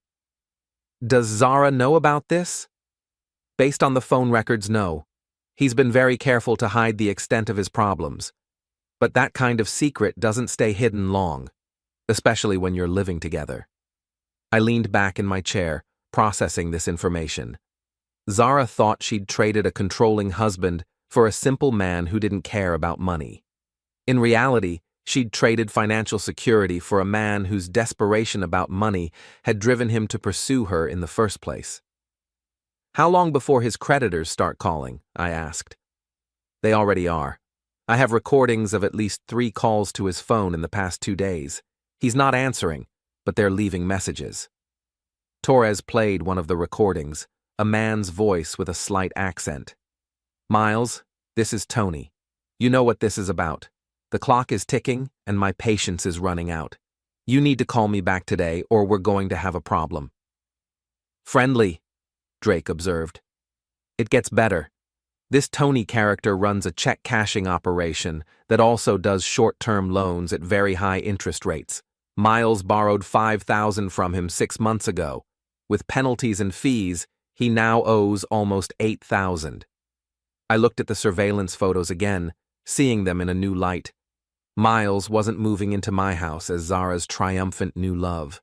Does Zara know about this? Based on the phone records, no. He's been very careful to hide the extent of his problems. But that kind of secret doesn't stay hidden long, especially when you're living together. I leaned back in my chair, processing this information. Zara thought she'd traded a controlling husband for a simple man who didn't care about money. In reality, she'd traded financial security for a man whose desperation about money had driven him to pursue her in the first place. How long before his creditors start calling? I asked. They already are. I have recordings of at least 3 calls to his phone in the past 2 days. He's not answering, but they're leaving messages. Torres played one of the recordings, a man's voice with a slight accent. Miles, this is Tony. You know what this is about. The clock is ticking, and my patience is running out. You need to call me back today, or we're going to have a problem. Friendly, Drake observed. It gets better. This Tony character runs a check cashing operation that also does short-term loans at very high interest rates. Miles borrowed $5,000 from him 6 months ago. With penalties and fees, he now owes almost $8,000. I looked at the surveillance photos again, seeing them in a new light. Miles wasn't moving into my house as Zara's triumphant new love.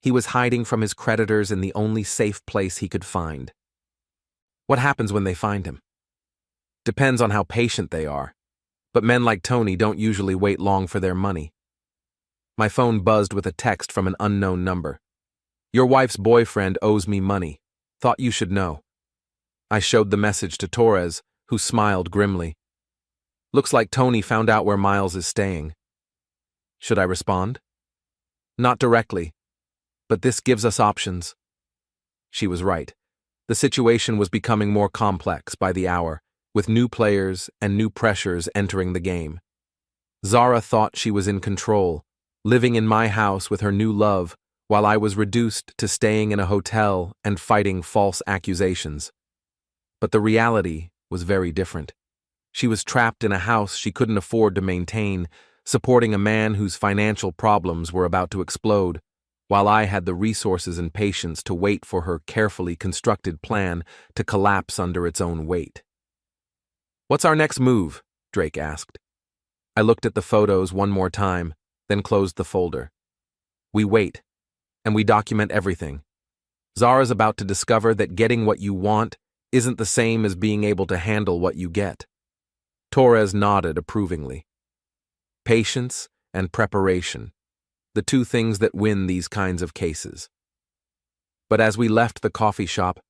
He was hiding from his creditors in the only safe place he could find. What happens when they find him? Depends on how patient they are. But men like Tony don't usually wait long for their money. My phone buzzed with a text from an unknown number. Your wife's boyfriend owes me money. Thought you should know. I showed the message to Torres, who smiled grimly. Looks like Tony found out where Miles is staying. Should I respond? Not directly, but this gives us options. She was right. The situation was becoming more complex by the hour, with new players and new pressures entering the game. Zara thought she was in control, living in my house with her new love, while I was reduced to staying in a hotel and fighting false accusations. But the reality was very different. She was trapped in a house she couldn't afford to maintain, supporting a man whose financial problems were about to explode, while I had the resources and patience to wait for her carefully constructed plan to collapse under its own weight. What's our next move? Drake asked. I looked at the photos one more time, then closed the folder. We wait, and we document everything. Zara's about to discover that getting what you want isn't the same as being able to handle what you get. Torres nodded approvingly. Patience and preparation, the two things that win these kinds of cases. But as we left the coffee shop,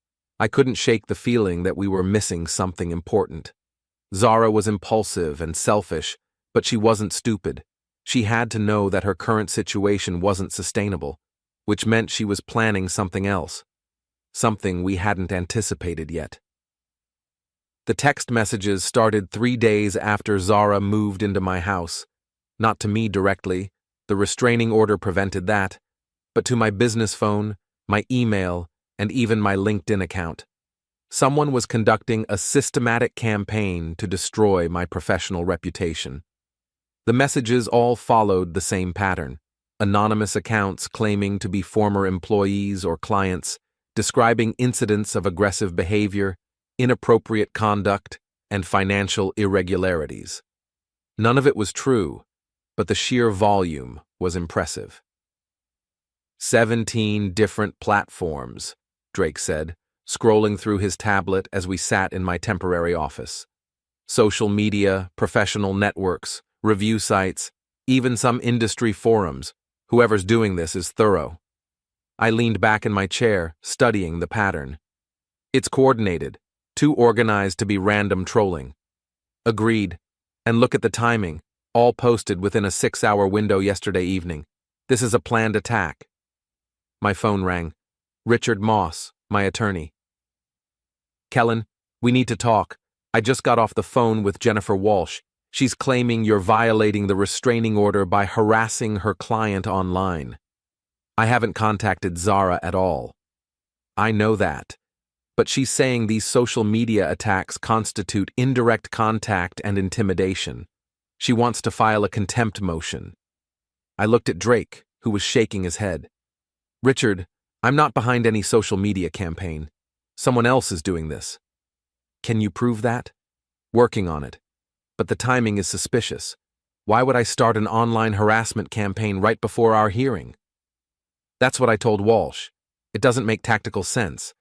I couldn't shake the feeling that we were missing something important. Zara was impulsive and selfish, but she wasn't stupid. She had to know that her current situation wasn't sustainable, which meant she was planning something else, something we hadn't anticipated yet. The text messages started 3 days after Zara moved into my house. Not to me directly, the restraining order prevented that, but to my business phone, my email, and even my LinkedIn account. Someone was conducting a systematic campaign to destroy my professional reputation. The messages all followed the same pattern: anonymous accounts claiming to be former employees or clients, describing incidents of aggressive behavior, inappropriate conduct, and financial irregularities. None of it was true, but the sheer volume was impressive. 17 different platforms, Drake said, scrolling through his tablet as we sat in my temporary office. Social media, professional networks, review sites, even some industry forums. Whoever's doing this is thorough. I leaned back in my chair, studying the pattern. It's coordinated, too organized to be random trolling. Agreed. And look at the timing, all posted within a 6-hour window yesterday evening. This is a planned attack. My phone rang. Richard Moss, my attorney. Kellan, we need to talk. I just got off the phone with Jennifer Walsh. She's claiming you're violating the restraining order by harassing her client online. I haven't contacted Zara at all. I know that. But she's saying these social media attacks constitute indirect contact and intimidation. She wants to file a contempt motion. I looked at Drake, who was shaking his head. Richard, I'm not behind any social media campaign. Someone else is doing this. Can you prove that? Working on it. But the timing is suspicious. Why would I start an online harassment campaign right before our hearing? That's what I told Walsh. It doesn't make tactical sense.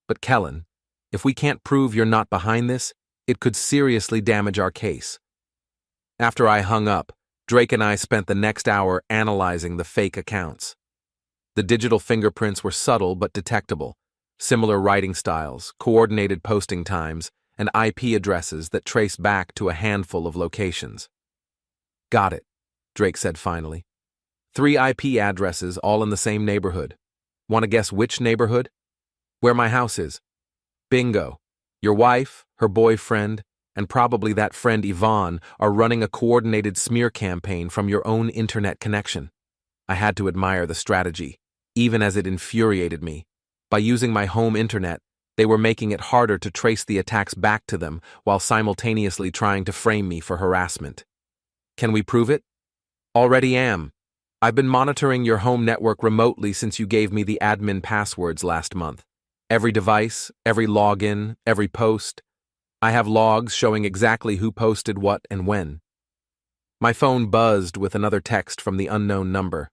But Kellan, if we can't prove you're not behind this, it could seriously damage our case. After I hung up, Drake and I spent the next hour analyzing the fake accounts. The digital fingerprints were subtle but detectable. Similar writing styles, coordinated posting times, and IP addresses that trace back to a handful of locations. Got it, Drake said finally. 3 IP addresses all in the same neighborhood. Want to guess which neighborhood? Where my house is. Bingo. Your wife, her boyfriend, and probably that friend Yvonne are running a coordinated smear campaign from your own internet connection. I had to admire the strategy, even as it infuriated me. By using my home internet, they were making it harder to trace the attacks back to them while simultaneously trying to frame me for harassment. Can we prove it? Already am. I've been monitoring your home network remotely since you gave me the admin passwords last month. Every device, every login, every post. I have logs showing exactly who posted what and when. My phone buzzed with another text from the unknown number.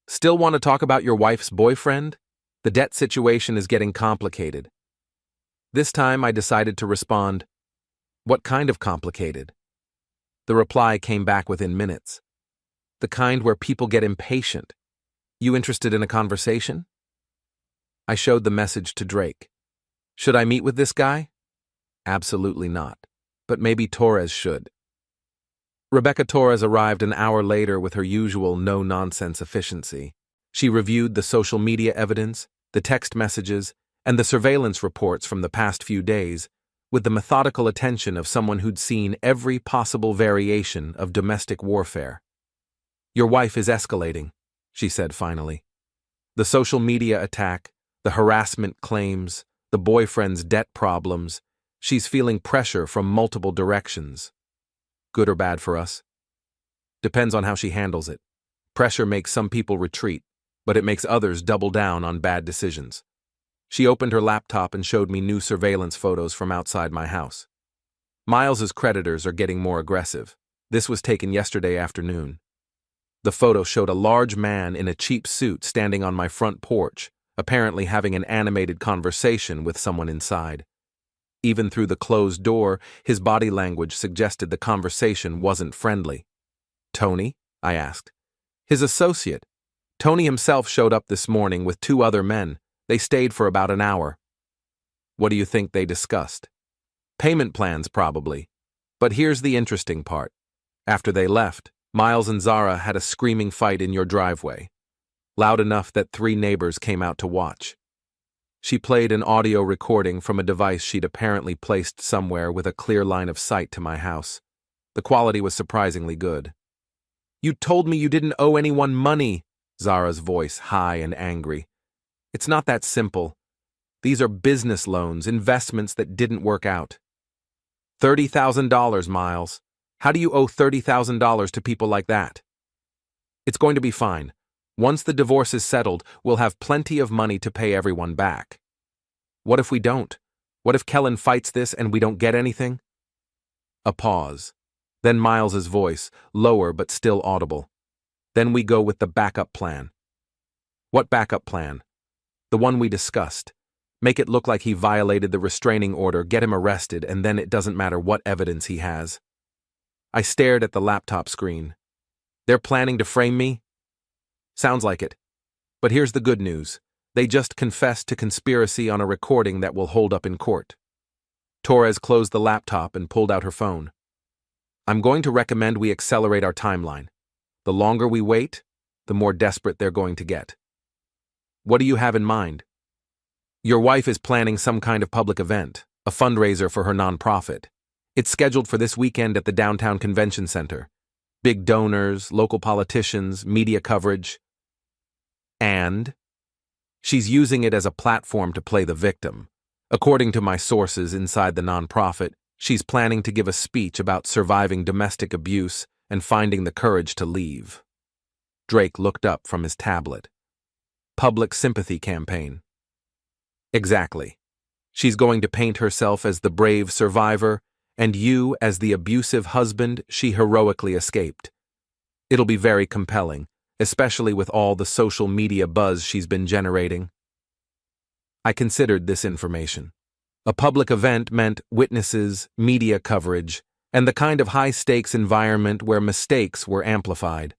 Still want to talk about your wife's boyfriend? The debt situation is getting complicated. This time I decided to respond, what kind of complicated? The reply came back within minutes. The kind where people get impatient. You interested in a conversation? I showed the message to Drake. Should I meet with this guy? Absolutely not. But maybe Torres should. Rebecca Torres arrived an hour later with her usual no-nonsense efficiency. She reviewed the social media evidence, the text messages, and the surveillance reports from the past few days with the methodical attention of someone who'd seen every possible variation of domestic warfare. Your wife is escalating, she said finally. The social media attack, the harassment claims, the boyfriend's debt problems, she's feeling pressure from multiple directions. Good or bad for us? Depends on how she handles it. Pressure makes some people retreat, but it makes others double down on bad decisions. She opened her laptop and showed me new surveillance photos from outside my house. Miles's creditors are getting more aggressive. This was taken yesterday afternoon. The photo showed a large man in a cheap suit standing on my front porch, apparently having an animated conversation with someone inside. Even through the closed door, his body language suggested the conversation wasn't friendly. "Tony?" I asked. "His associate. Tony himself showed up this morning with 2 other men. They stayed for about an hour." "What do you think they discussed?" "Payment plans, probably. But here's the interesting part. After they left, Miles and Zara had a screaming fight in your driveway, loud enough that 3 neighbors came out to watch." She played an audio recording from a device she'd apparently placed somewhere with a clear line of sight to my house. The quality was surprisingly good. "You told me you didn't owe anyone money," Zara's voice high and angry. "It's not that simple. These are business loans, investments that didn't work out." $30,000, Miles. How do you owe $30,000 to people like that? "It's going to be fine. Once the divorce is settled, we'll have plenty of money to pay everyone back." "What if we don't? What if Kellan fights this and we don't get anything?" A pause. Then Miles's voice, lower but still audible. "Then we go with the backup plan." "What backup plan?" "The one we discussed. Make it look like he violated the restraining order, get him arrested, and then it doesn't matter what evidence he has." I stared at the laptop screen. "They're planning to frame me?" "Sounds like it. But here's the good news. They just confessed to conspiracy on a recording that will hold up in court." Torres closed the laptop and pulled out her phone. "I'm going to recommend we accelerate our timeline. The longer we wait, the more desperate they're going to get." "What do you have in mind?" "Your wife is planning some kind of public event, a fundraiser for her nonprofit. It's scheduled for this weekend at the downtown convention center. Big donors, local politicians, media coverage. And she's using it as a platform to play the victim. According to my sources inside the nonprofit, she's planning to give a speech about surviving domestic abuse and finding the courage to leave." Drake looked up from his tablet. "Public sympathy campaign." "Exactly. She's going to paint herself as the brave survivor and you as the abusive husband she heroically escaped. It'll be very compelling, especially with all the social media buzz she's been generating." I considered this information. A public event meant witnesses, media coverage, and the kind of high-stakes environment where mistakes were amplified.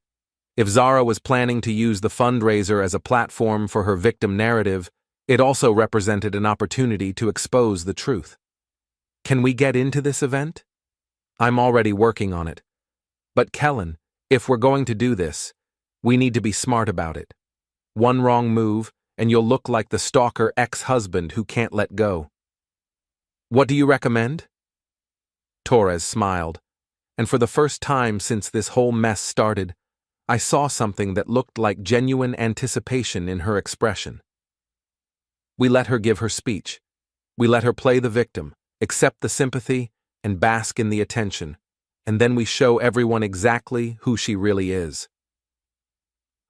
If Zara was planning to use the fundraiser as a platform for her victim narrative, it also represented an opportunity to expose the truth. "Can we get into this event?" "I'm already working on it. But Kellan, if we're going to do this, we need to be smart about it. One wrong move, and you'll look like the stalker ex-husband who can't let go." "What do you recommend?" Torres smiled, and for the first time since this whole mess started, I saw something that looked like genuine anticipation in her expression. "We let her give her speech. We let her play the victim, accept the sympathy, and bask in the attention, and then we show everyone exactly who she really is."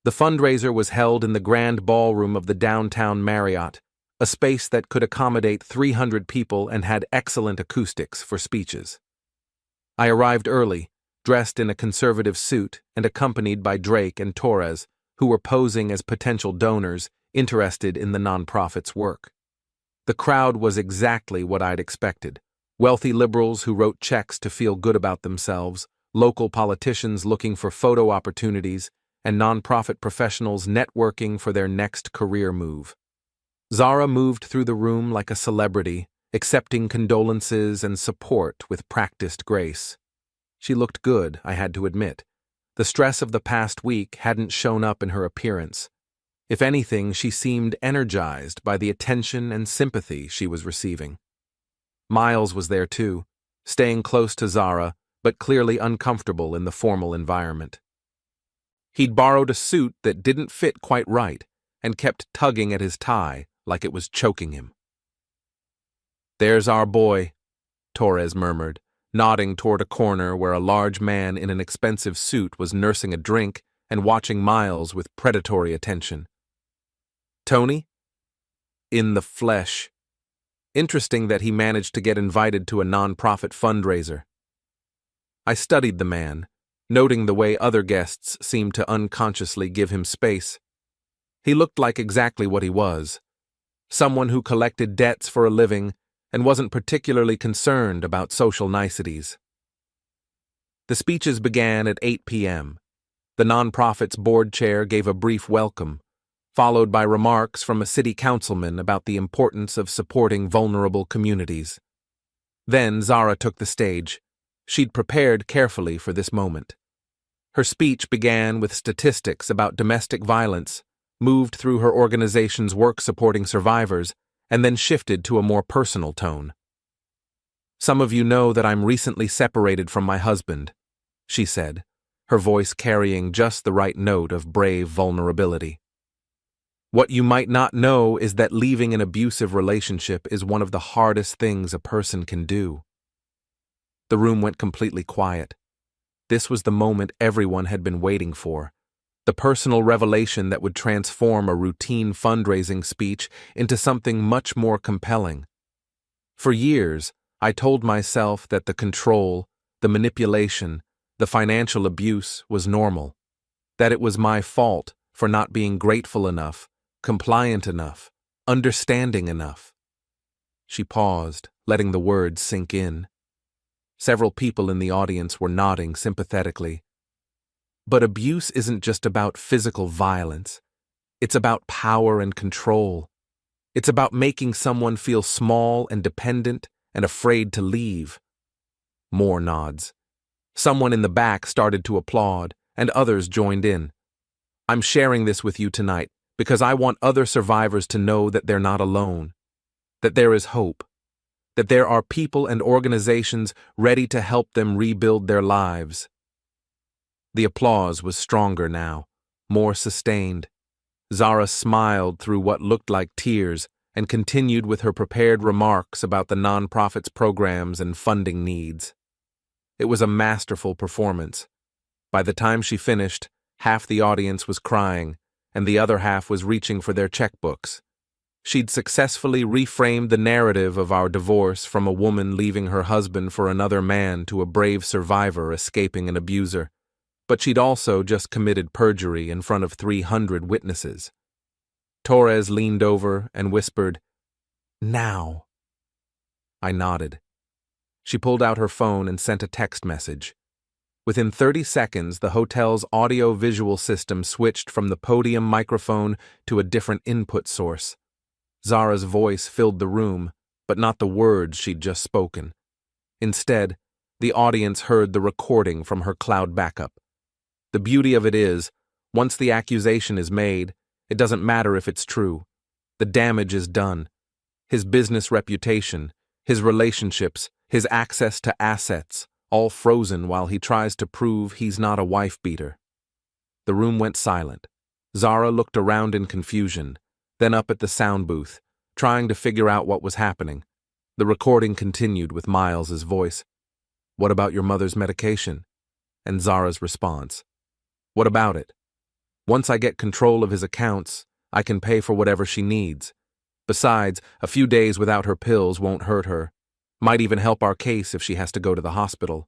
The fundraiser was held in the grand ballroom of the downtown Marriott, a space that could accommodate 300 people and had excellent acoustics for speeches. I arrived early, dressed in a conservative suit and accompanied by Drake and Torres, who were posing as potential donors interested in the nonprofit's work. The crowd was exactly what I'd expected. Wealthy liberals who wrote checks to feel good about themselves, local politicians looking for photo opportunities, and nonprofit professionals networking for their next career move. Zara moved through the room like a celebrity, accepting condolences and support with practiced grace. She looked good, I had to admit. The stress of the past week hadn't shown up in her appearance. If anything, she seemed energized by the attention and sympathy she was receiving. Miles was there too, staying close to Zara, but clearly uncomfortable in the formal environment. He'd borrowed a suit that didn't fit quite right and kept tugging at his tie like it was choking him. "There's our boy," Torres murmured, nodding toward a corner where a large man in an expensive suit was nursing a drink and watching Miles with predatory attention. "Tony?" "In the flesh. Interesting that he managed to get invited to a non-profit fundraiser." I studied the man, noting the way other guests seemed to unconsciously give him space. He looked like exactly what he was. Someone who collected debts for a living and wasn't particularly concerned about social niceties. The speeches began at 8 p.m. The nonprofit's board chair gave a brief welcome, followed by remarks from a city councilman about the importance of supporting vulnerable communities. Then Zara took the stage. She'd prepared carefully for this moment. Her speech began with statistics about domestic violence, moved through her organization's work supporting survivors, and then shifted to a more personal tone. "Some of you know that I'm recently separated from my husband," she said, her voice carrying just the right note of brave vulnerability. "What you might not know is that leaving an abusive relationship is one of the hardest things a person can do." The room went completely quiet. This was the moment everyone had been waiting for, the personal revelation that would transform a routine fundraising speech into something much more compelling. For years, I told myself that the control, the manipulation, the financial abuse was normal, that it was my fault for not being grateful enough, compliant enough, understanding enough. She paused, letting the words sink in. Several people in the audience were nodding sympathetically. But abuse isn't just about physical violence. It's about power and control. It's about making someone feel small and dependent and afraid to leave. More nods. Someone in the back started to applaud, and others joined in. "I'm sharing this with you tonight because I want other survivors to know that they're not alone, that there is hope, that there are people and organizations ready to help them rebuild their lives." The applause was stronger now, more sustained. Zara smiled through what looked like tears and continued with her prepared remarks about the nonprofit's programs and funding needs. It was a masterful performance. By the time she finished, half the audience was crying, and the other half was reaching for their checkbooks. She'd successfully reframed the narrative of our divorce from a woman leaving her husband for another man to a brave survivor escaping an abuser. But she'd also just committed perjury in front of 300 witnesses. Torres leaned over and whispered, "Now." I nodded. She pulled out her phone and sent a text message. Within 30 seconds, the hotel's audio-visual system switched from the podium microphone to a different input source. Zara's voice filled the room, but not the words she'd just spoken. Instead, the audience heard the recording from her cloud backup. The beauty of it is, once the accusation is made, it doesn't matter if it's true. The damage is done. His business reputation, his relationships, his access to assets, all frozen while he tries to prove he's not a wife-beater. The room went silent. Zara looked around in confusion, then up at the sound booth, trying to figure out what was happening. The recording continued with Miles's voice. "What about your mother's medication?" And Zara's response. "What about it? Once I get control of his accounts, I can pay for whatever she needs. Besides, a few days without her pills won't hurt her. Might even help our case if she has to go to the hospital."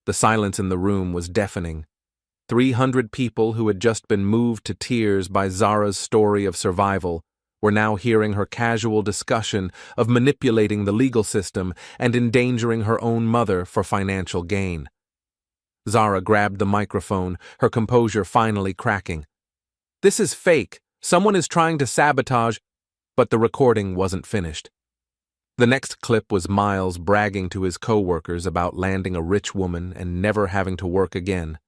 The silence in the room was deafening. 300 people who had just been moved to tears by Zara's story of survival were now hearing her casual discussion of manipulating the legal system and endangering her own mother for financial gain. Zara grabbed the microphone, her composure finally cracking. "This is fake. Someone is trying to sabotage," but the recording wasn't finished. The next clip was Miles bragging to his coworkers about landing a rich woman and never having to work again.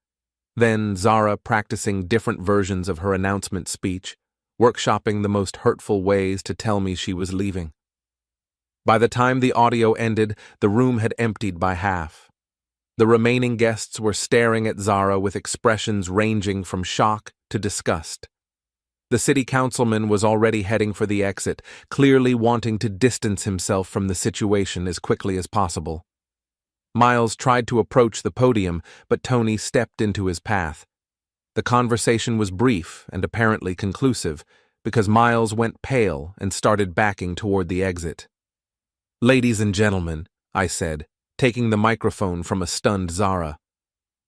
Then Zara practicing different versions of her announcement speech, workshopping the most hurtful ways to tell me she was leaving. By the time the audio ended, the room had emptied by half. The remaining guests were staring at Zara with expressions ranging from shock to disgust. The city councilman was already heading for the exit, clearly wanting to distance himself from the situation as quickly as possible. Miles tried to approach the podium, but Tony stepped into his path. The conversation was brief and apparently conclusive, because Miles went pale and started backing toward the exit. "Ladies and gentlemen," I said, taking the microphone from a stunned Zara.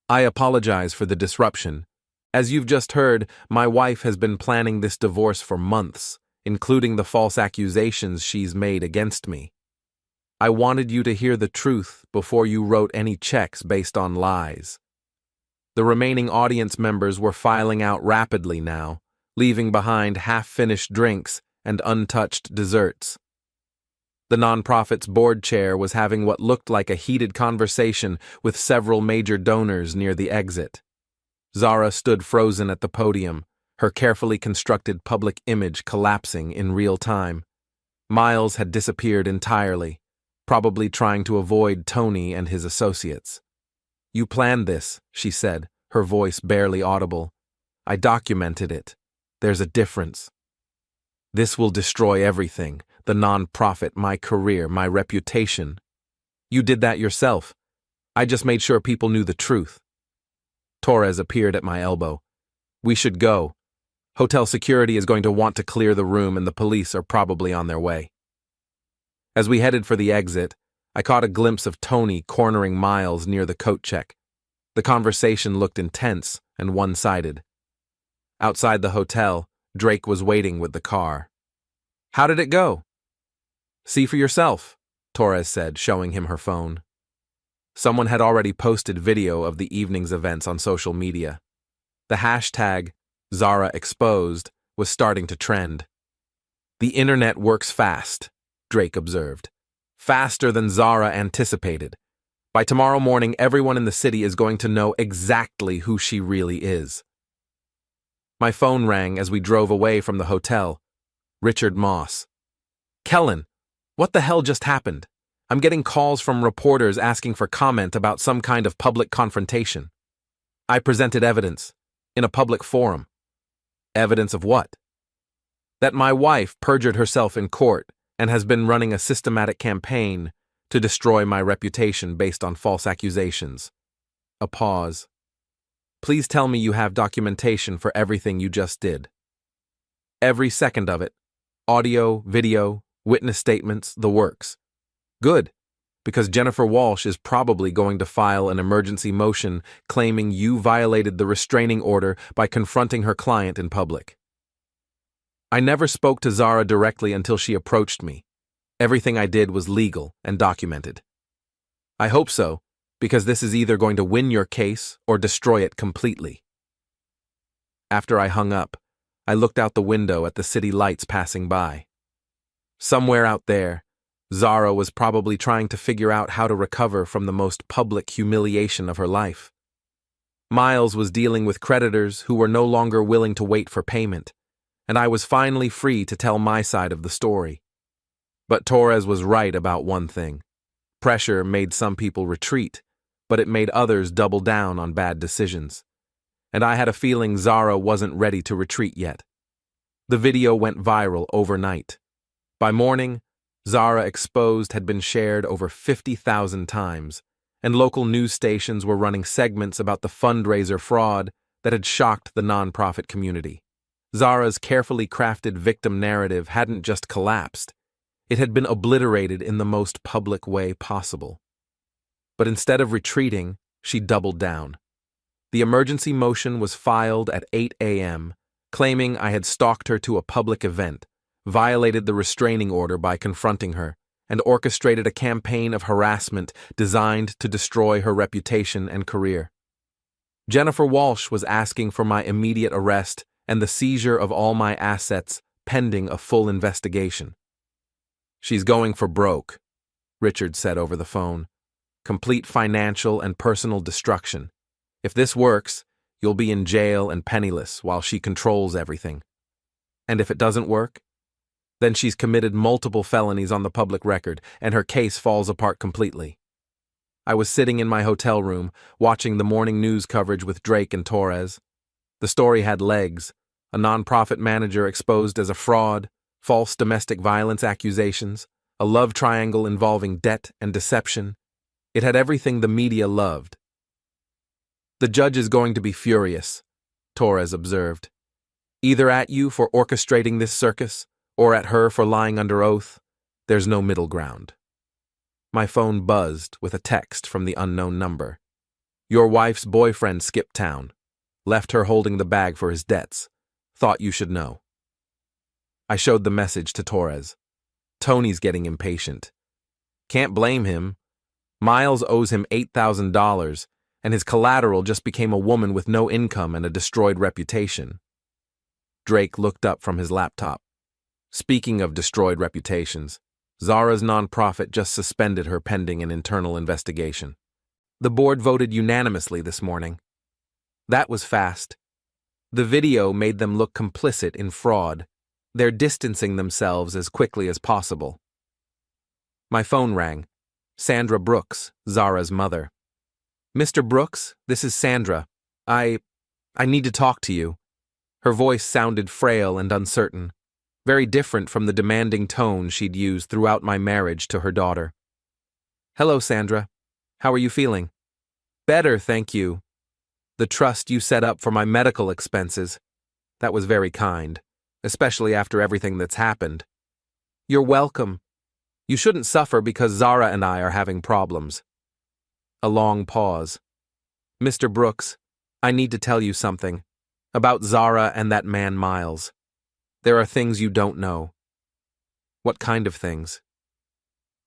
"I apologize for the disruption, As you've just heard, my wife has been planning this divorce for months, including the false accusations she's made against me. I wanted you to hear the truth before you wrote any checks based on lies. The remaining audience members were filing out rapidly now, leaving behind half-finished drinks and untouched desserts. The nonprofit's board chair was having what looked like a heated conversation with several major donors near the exit. Zara stood frozen at the podium, her carefully constructed public image collapsing in real time. Miles had disappeared entirely, probably trying to avoid Tony and his associates. "You planned this," she said, her voice barely audible. "I documented it. There's a difference. This will destroy everything, the non-profit, my career, my reputation. You did that yourself. I just made sure people knew the truth." Torres appeared at my elbow. "We should go. Hotel security is going to want to clear the room and the police are probably on their way." As we headed for the exit, I caught a glimpse of Tony cornering Miles near the coat check. The conversation looked intense and one-sided. Outside the hotel, Drake was waiting with the car. "How did it go?" "See for yourself," Torres said, showing him her phone. Someone had already posted video of the evening's events on social media. The hashtag, Zara Exposed, was starting to trend. "The internet works fast," Drake observed. "Faster than Zara anticipated. By tomorrow morning, everyone in the city is going to know exactly who she really is." My phone rang as we drove away from the hotel. Richard Moss. "Kellan, what the hell just happened? I'm getting calls from reporters asking for comment about some kind of public confrontation. I presented evidence in a public forum." "Evidence of what?" "That my wife perjured herself in court and has been running a systematic campaign to destroy my reputation based on false accusations." A pause. "Please tell me you have documentation for everything you just did." "Every second of it. Audio, video, witness statements, the works." "Good, because Jennifer Walsh is probably going to file an emergency motion claiming you violated the restraining order by confronting her client in public." "I never spoke to Zara directly until she approached me. Everything I did was legal and documented." "I hope so, because this is either going to win your case or destroy it completely." After I hung up, I looked out the window at the city lights passing by. Somewhere out there, Zara was probably trying to figure out how to recover from the most public humiliation of her life. Miles was dealing with creditors who were no longer willing to wait for payment, and I was finally free to tell my side of the story. But Torres was right about one thing. Pressure made some people retreat, but it made others double down on bad decisions. And I had a feeling Zara wasn't ready to retreat yet. The video went viral overnight. By morning, Zara Exposed had been shared over 50,000 times, and local news stations were running segments about the fundraiser fraud that had shocked the nonprofit community. Zara's carefully crafted victim narrative hadn't just collapsed, it had been obliterated in the most public way possible. But instead of retreating, she doubled down. The emergency motion was filed at 8 a.m., claiming I had stalked her to a public event, violated the restraining order by confronting her, and orchestrated a campaign of harassment designed to destroy her reputation and career. Jennifer Walsh was asking for my immediate arrest and the seizure of all my assets pending a full investigation. "She's going for broke," Richard said over the phone. "Complete financial and personal destruction. If this works, you'll be in jail and penniless while she controls everything. And if it doesn't work, then she's committed multiple felonies on the public record, and her case falls apart completely." I was sitting in my hotel room, watching the morning news coverage with Drake and Torres. The story had legs: a nonprofit manager exposed as a fraud, false domestic violence accusations, a love triangle involving debt and deception. It had everything the media loved. "The judge is going to be furious," Torres observed. "Either at you for orchestrating this circus, or at her for lying under oath. There's no middle ground." My phone buzzed with a text from the unknown number. "Your wife's boyfriend skipped town. Left her holding the bag for his debts. Thought you should know. I showed the message to Torres. Tony's getting impatient. Can't blame him. Miles owes him $8,000, and his collateral just became a woman with no income and a destroyed reputation. Drake looked up from his laptop. Speaking of destroyed reputations, Zara's nonprofit just suspended her pending an internal investigation. The board voted unanimously this morning. That was fast. The video made them look complicit in fraud. They're distancing themselves as quickly as possible. My phone rang. Sandra Brooks, Zara's mother. Mr. Brooks, this is Sandra. I need to talk to you. Her voice sounded frail and uncertain, very different from the demanding tone she'd used throughout my marriage to her daughter. Hello, Sandra. How are you feeling? Better, thank you. The trust you set up for my medical expenses. That was very kind, especially after everything that's happened. You're welcome. You shouldn't suffer because Zara and I are having problems. A long pause. Mr. Brooks, I need to tell you something. About Zara and that man Miles. There are things you don't know. What kind of things?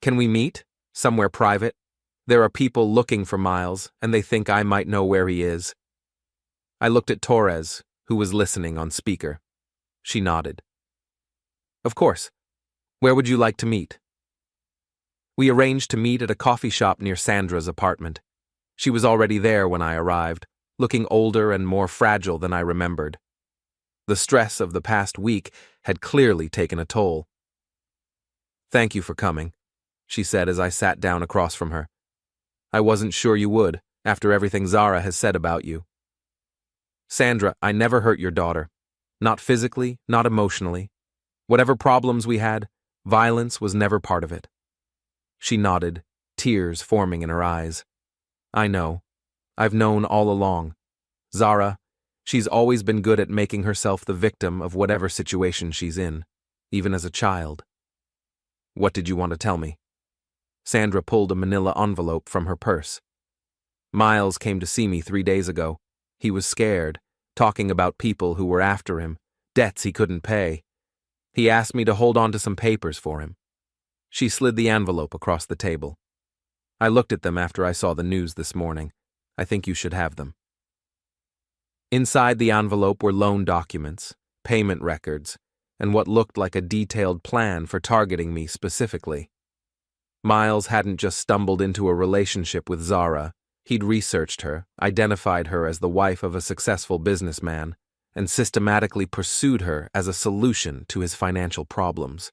Can we meet? Somewhere private? There are people looking for Miles, and they think I might know where he is. I looked at Torres, who was listening on speaker. She nodded. Of course. Where would you like to meet? We arranged to meet at a coffee shop near Sandra's apartment. She was already there when I arrived, looking older and more fragile than I remembered. The stress of the past week had clearly taken a toll. Thank you for coming, she said as I sat down across from her. I wasn't sure you would, after everything Zara has said about you. Sandra, I never hurt your daughter. Not physically, not emotionally. Whatever problems we had, violence was never part of it. She nodded, tears forming in her eyes. I know. I've known all along. Zara, she's always been good at making herself the victim of whatever situation she's in, even as a child. What did you want to tell me? Sandra pulled a manila envelope from her purse. Miles came to see me 3 days ago. He was scared, talking about people who were after him, debts he couldn't pay. He asked me to hold on to some papers for him. She slid the envelope across the table. I looked at them after I saw the news this morning. I think you should have them. Inside the envelope were loan documents, payment records, and what looked like a detailed plan for targeting me specifically. Miles hadn't just stumbled into a relationship with Zara. He'd researched her, identified her as the wife of a successful businessman, and systematically pursued her as a solution to his financial problems.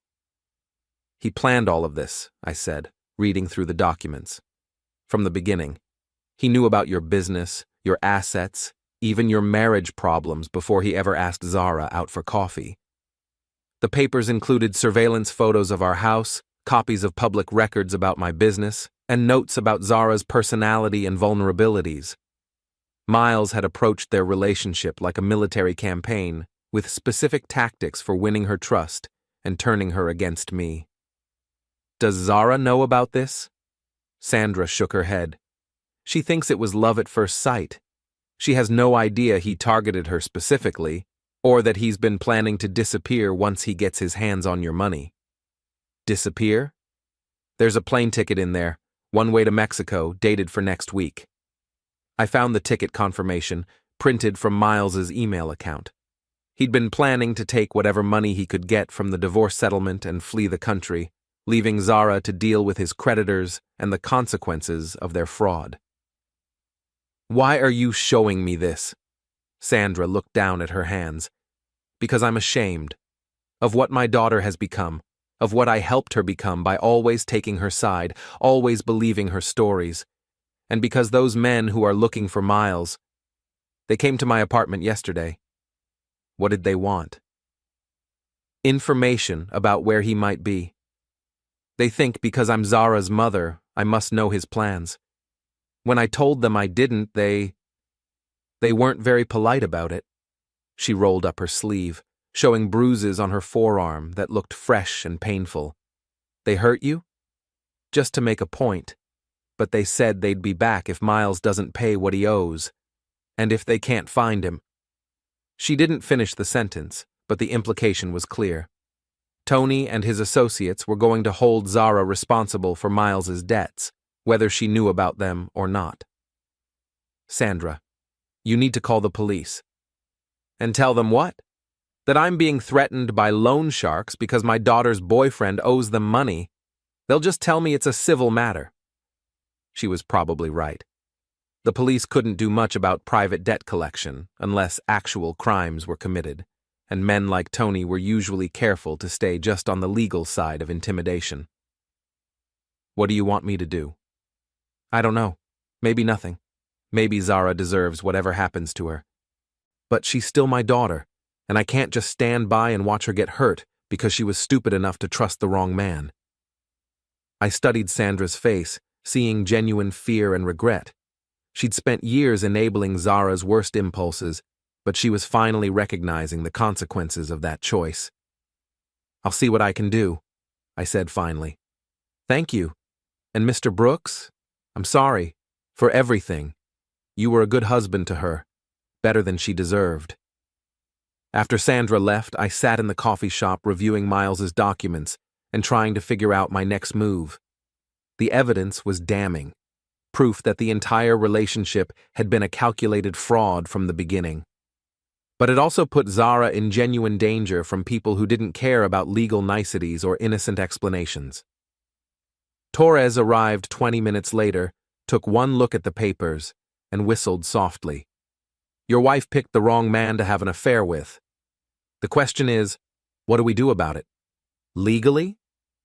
He planned all of this, I said, reading through the documents. From the beginning. He knew about your business, your assets, even your marriage problems before he ever asked Zara out for coffee. The papers included surveillance photos of our house, copies of public records about my business, and notes about Zara's personality and vulnerabilities. Miles had approached their relationship like a military campaign, with specific tactics for winning her trust and turning her against me. Does Zara know about this? Sandra shook her head. She thinks it was love at first sight. She has no idea he targeted her specifically, or that he's been planning to disappear once he gets his hands on your money. Disappear? There's a plane ticket in there, one way to Mexico, dated for next week. I found the ticket confirmation, printed from Miles's email account. He'd been planning to take whatever money he could get from the divorce settlement and flee the country, leaving Zara to deal with his creditors and the consequences of their fraud. Why are you showing me this? Sandra looked down at her hands. Because I'm ashamed of what my daughter has become, of what I helped her become by always taking her side, always believing her stories, and because those men who are looking for Miles, they came to my apartment yesterday. What did they want? Information about where he might be. They think because I'm Zara's mother, I must know his plans. When I told them I didn't, they weren't very polite about it. She rolled up her sleeve, showing bruises on her forearm that looked fresh and painful. They hurt you? Just to make a point. But they said they'd be back if Miles doesn't pay what he owes. And if they can't find him. She didn't finish the sentence, but the implication was clear. Tony and his associates were going to hold Zara responsible for Miles's debts, whether she knew about them or not. Sandra, you need to call the police. And tell them what? That I'm being threatened by loan sharks because my daughter's boyfriend owes them money. They'll just tell me it's a civil matter. She was probably right. The police couldn't do much about private debt collection unless actual crimes were committed, and men like Tony were usually careful to stay just on the legal side of intimidation. What do you want me to do? I don't know. Maybe nothing. Maybe Zara deserves whatever happens to her. But she's still my daughter, and I can't just stand by and watch her get hurt because she was stupid enough to trust the wrong man. I studied Sandra's face, seeing genuine fear and regret. She'd spent years enabling Zara's worst impulses, but she was finally recognizing the consequences of that choice. I'll see what I can do, I said finally. Thank you. And Mr. Brooks, I'm sorry for everything. You were a good husband to her, better than she deserved. After Sandra left, I sat in the coffee shop reviewing Miles's documents and trying to figure out my next move. The evidence was damning, proof that the entire relationship had been a calculated fraud from the beginning. But it also put Zara in genuine danger from people who didn't care about legal niceties or innocent explanations. Torres arrived 20 minutes later, took one look at the papers, and whistled softly. Your wife picked the wrong man to have an affair with. The question is, what do we do about it? Legally?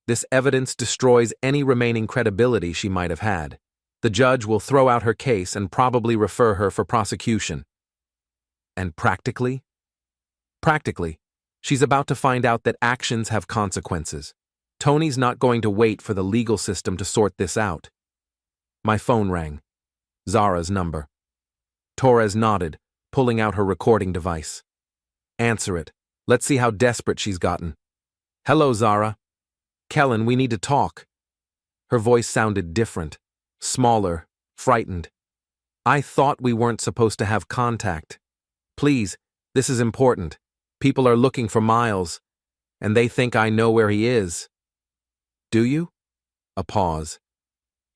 This evidence destroys any remaining credibility she might have had. The judge will throw out her case and probably refer her for prosecution. And practically? Practically, she's about to find out that actions have consequences. Tony's not going to wait for the legal system to sort this out. My phone rang. Zara's number. Torres nodded, pulling out her recording device. Answer it. Let's see how desperate she's gotten. Hello, Zara. Kellan, we need to talk. Her voice sounded different, smaller, frightened. I thought we weren't supposed to have contact. Please, this is important. People are looking for Miles, and they think I know where he is. Do you? A pause.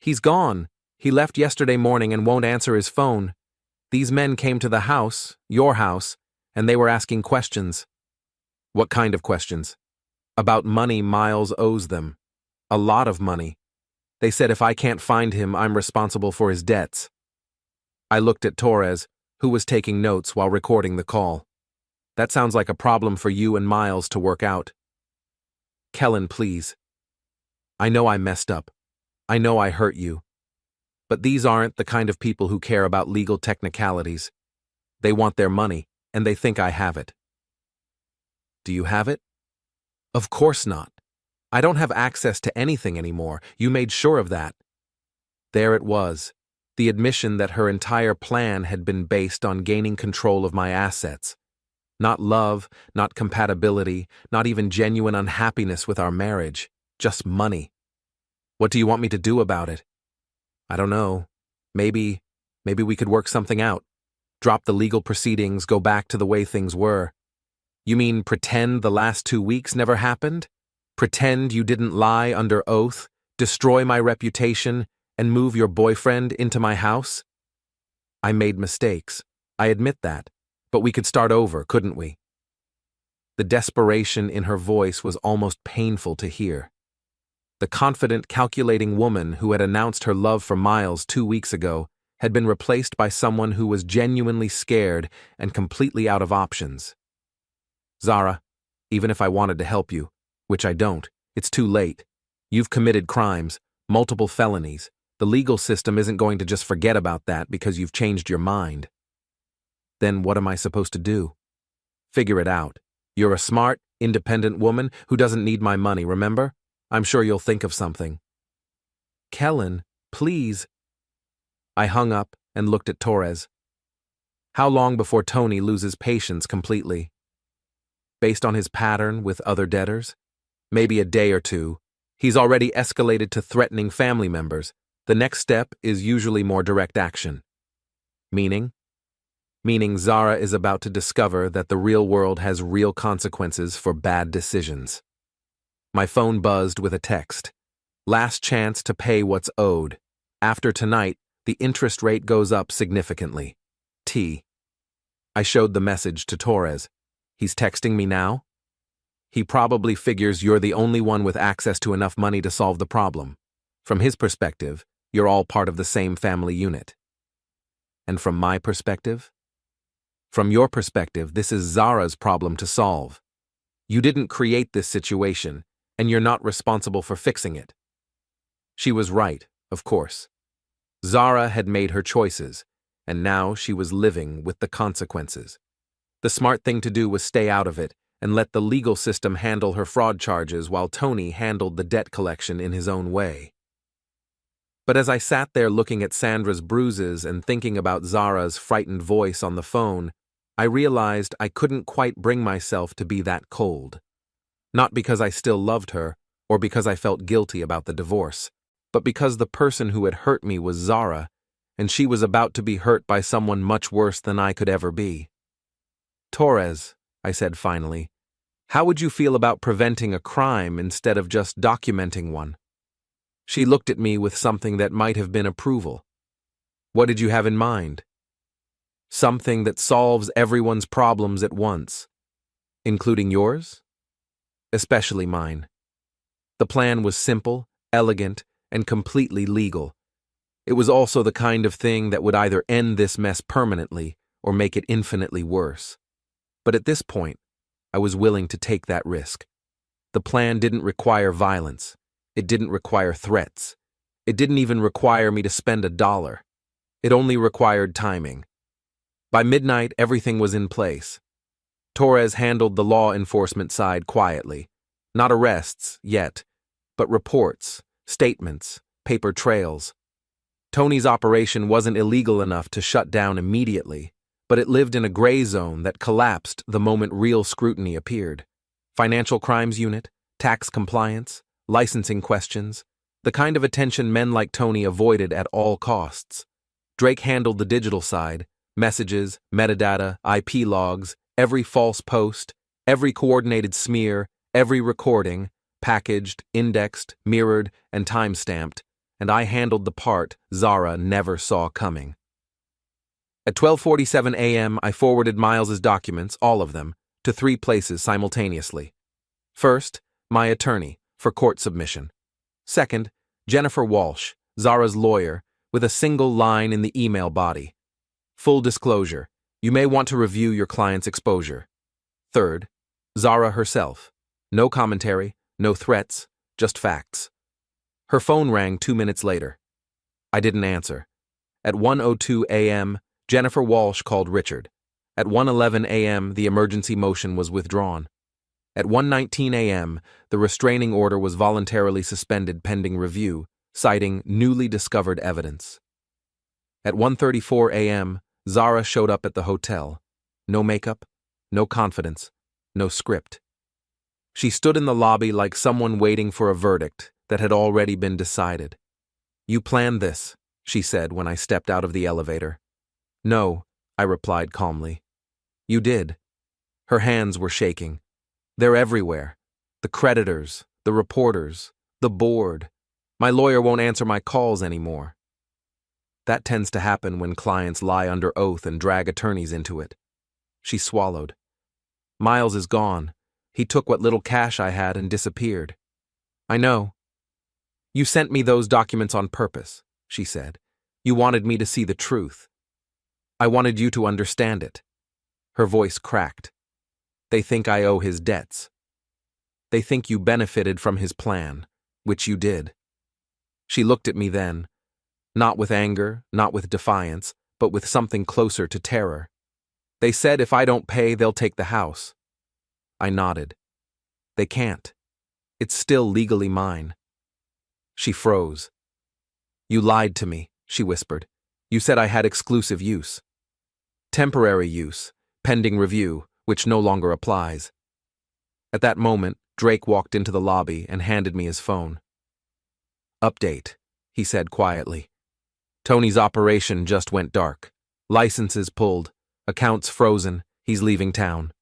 He's gone. He left yesterday morning and won't answer his phone. These men came to the house, your house, and they were asking questions. What kind of questions? About money Miles owes them. A lot of money. They said if I can't find him, I'm responsible for his debts. I looked at Torres, who was taking notes while recording the call. That sounds like a problem for you and Miles to work out. Kellan, please. I know I messed up. I know I hurt you. But these aren't the kind of people who care about legal technicalities. They want their money, and they think I have it. Do you have it? Of course not. I don't have access to anything anymore. You made sure of that. There it was, the admission that her entire plan had been based on gaining control of my assets. Not love, not compatibility, not even genuine unhappiness with our marriage. Just money. What do you want me to do about it? I don't know. Maybe we could work something out. Drop the legal proceedings, go back to the way things were. You mean pretend the last 2 weeks never happened? Pretend you didn't lie under oath, destroy my reputation, and move your boyfriend into my house? I made mistakes. I admit that. But we could start over, couldn't we? The desperation in her voice was almost painful to hear. The confident, calculating woman who had announced her love for Miles 2 weeks ago had been replaced by someone who was genuinely scared and completely out of options. Zara, even if I wanted to help you, which I don't, it's too late. You've committed crimes, multiple felonies. The legal system isn't going to just forget about that because you've changed your mind. Then what am I supposed to do? Figure it out. You're a smart, independent woman who doesn't need my money, remember? I'm sure you'll think of something. Kellan, please. I hung up and looked at Torres. How long before Tony loses patience completely? Based on his pattern with other debtors? Maybe a day or two. He's already escalated to threatening family members. The next step is usually more direct action. Meaning? meaning Zara is about to discover that the real world has real consequences for bad decisions. My phone buzzed with a text. Last chance to pay what's owed. After tonight, the interest rate goes up significantly. T. I showed the message to Torres. He's texting me now? He probably figures you're the only one with access to enough money to solve the problem. From his perspective, you're all part of the same family unit. And from my perspective? From your perspective, this is Zara's problem to solve. You didn't create this situation, and you're not responsible for fixing it. She was right, of course. Zara had made her choices, and now she was living with the consequences. The smart thing to do was stay out of it and let the legal system handle her fraud charges while Tony handled the debt collection in his own way. But as I sat there looking at Sandra's bruises and thinking about Zara's frightened voice on the phone, I realized I couldn't quite bring myself to be that cold. Not because I still loved her, or because I felt guilty about the divorce, but because the person who had hurt me was Zara, and she was about to be hurt by someone much worse than I could ever be. Torres, I said finally, how would you feel about preventing a crime instead of just documenting one? She looked at me with something that might have been approval. What did you have in mind? Something that solves everyone's problems at once, including yours? Especially mine. The plan was simple, elegant, and completely legal. It was also the kind of thing that would either end this mess permanently or make it infinitely worse. But at this point, I was willing to take that risk. The plan didn't require violence. It didn't require threats. It didn't even require me to spend $1. It only required timing. By midnight, everything was in place. Torres handled the law enforcement side quietly. Not arrests, yet, but reports, statements, paper trails. Tony's operation wasn't illegal enough to shut down immediately, but it lived in a gray zone that collapsed the moment real scrutiny appeared. Financial crimes unit, tax compliance, licensing questions, the kind of attention men like Tony avoided at all costs. Drake handled the digital side, messages, metadata, IP logs, every false post, every coordinated smear, every recording, packaged, indexed, mirrored, and time-stamped, and I handled the part Zara never saw coming. At 12:47 a.m., I forwarded Miles's documents, all of them, to 3 places simultaneously. First, my attorney, for court submission. Second, Jennifer Walsh, Zara's lawyer, with a single line in the email body. Full disclosure, you may want to review your client's exposure. Third, Zara herself. No commentary, no threats, just facts. Her phone rang 2 minutes later. I didn't answer. At 1:02 a.m., Jennifer Walsh called Richard. At 1:11 a.m., the emergency motion was withdrawn. At 1:19 a.m., the restraining order was voluntarily suspended pending review, citing newly discovered evidence. At 1:34 a.m., Zara showed up at the hotel. No makeup, no confidence, no script. She stood in the lobby like someone waiting for a verdict that had already been decided. You planned this, she said when I stepped out of the elevator. No, I replied calmly. You did. Her hands were shaking. They're everywhere. The creditors, the reporters, the board. My lawyer won't answer my calls anymore. That tends to happen when clients lie under oath and drag attorneys into it. She swallowed. Miles is gone. He took what little cash I had and disappeared. I know. You sent me those documents on purpose, she said. You wanted me to see the truth. I wanted you to understand it. Her voice cracked. They think I owe his debts. They think you benefited from his plan, which you did. She looked at me then, not with anger, not with defiance, but with something closer to terror. They said if I don't pay, they'll take the house. I nodded. They can't. It's still legally mine. She froze. You lied to me, she whispered. You said I had exclusive use. Temporary use, pending review, which no longer applies. At that moment, Drake walked into the lobby and handed me his phone. Update, he said quietly. Tony's operation just went dark. Licenses pulled. Accounts frozen. He's leaving town.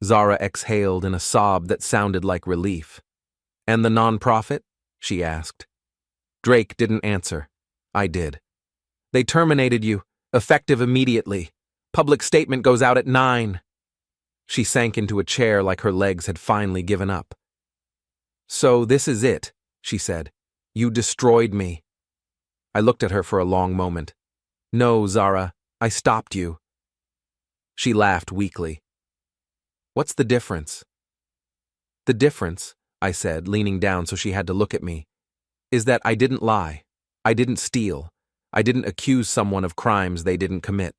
Zara exhaled in a sob that sounded like relief. And the nonprofit? She asked. Drake didn't answer. I did. They terminated you, effective immediately. Public statement goes out at 9. She sank into a chair like her legs had finally given up. So this is it, she said. You destroyed me. I looked at her for a long moment. No, Zara, I stopped you. She laughed weakly. What's the difference? The difference, I said, leaning down so she had to look at me, is that I didn't lie. I didn't steal. I didn't accuse someone of crimes they didn't commit.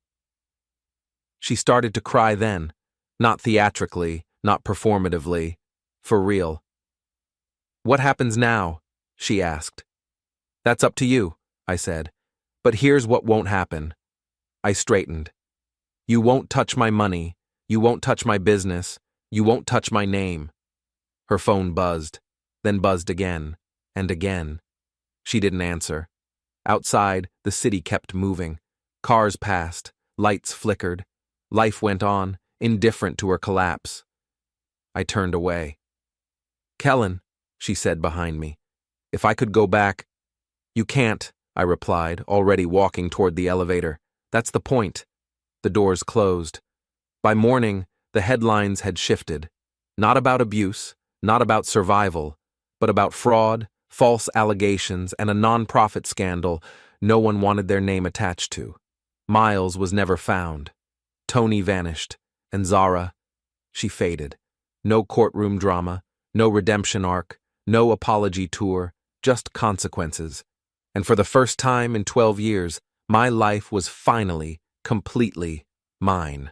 She started to cry then, not theatrically, not performatively, for real. What happens now? She asked. That's up to you, I said. But here's what won't happen. I straightened. You won't touch my money. You won't touch my business. You won't touch my name. Her phone buzzed, then buzzed again, and again. She didn't answer. Outside, the city kept moving. Cars passed, lights flickered. Life went on, indifferent to her collapse. I turned away. Kellan, she said behind me. If I could go back. You can't, I replied, already walking toward the elevator. That's the point. The doors closed. By morning, the headlines had shifted. Not about abuse, not about survival, but about fraud, false allegations, and a nonprofit scandal no one wanted their name attached to. Miles was never found. Tony vanished, and Zara, she faded. No courtroom drama, no redemption arc, no apology tour, just consequences. And for the first time in 12 years, my life was finally, completely mine.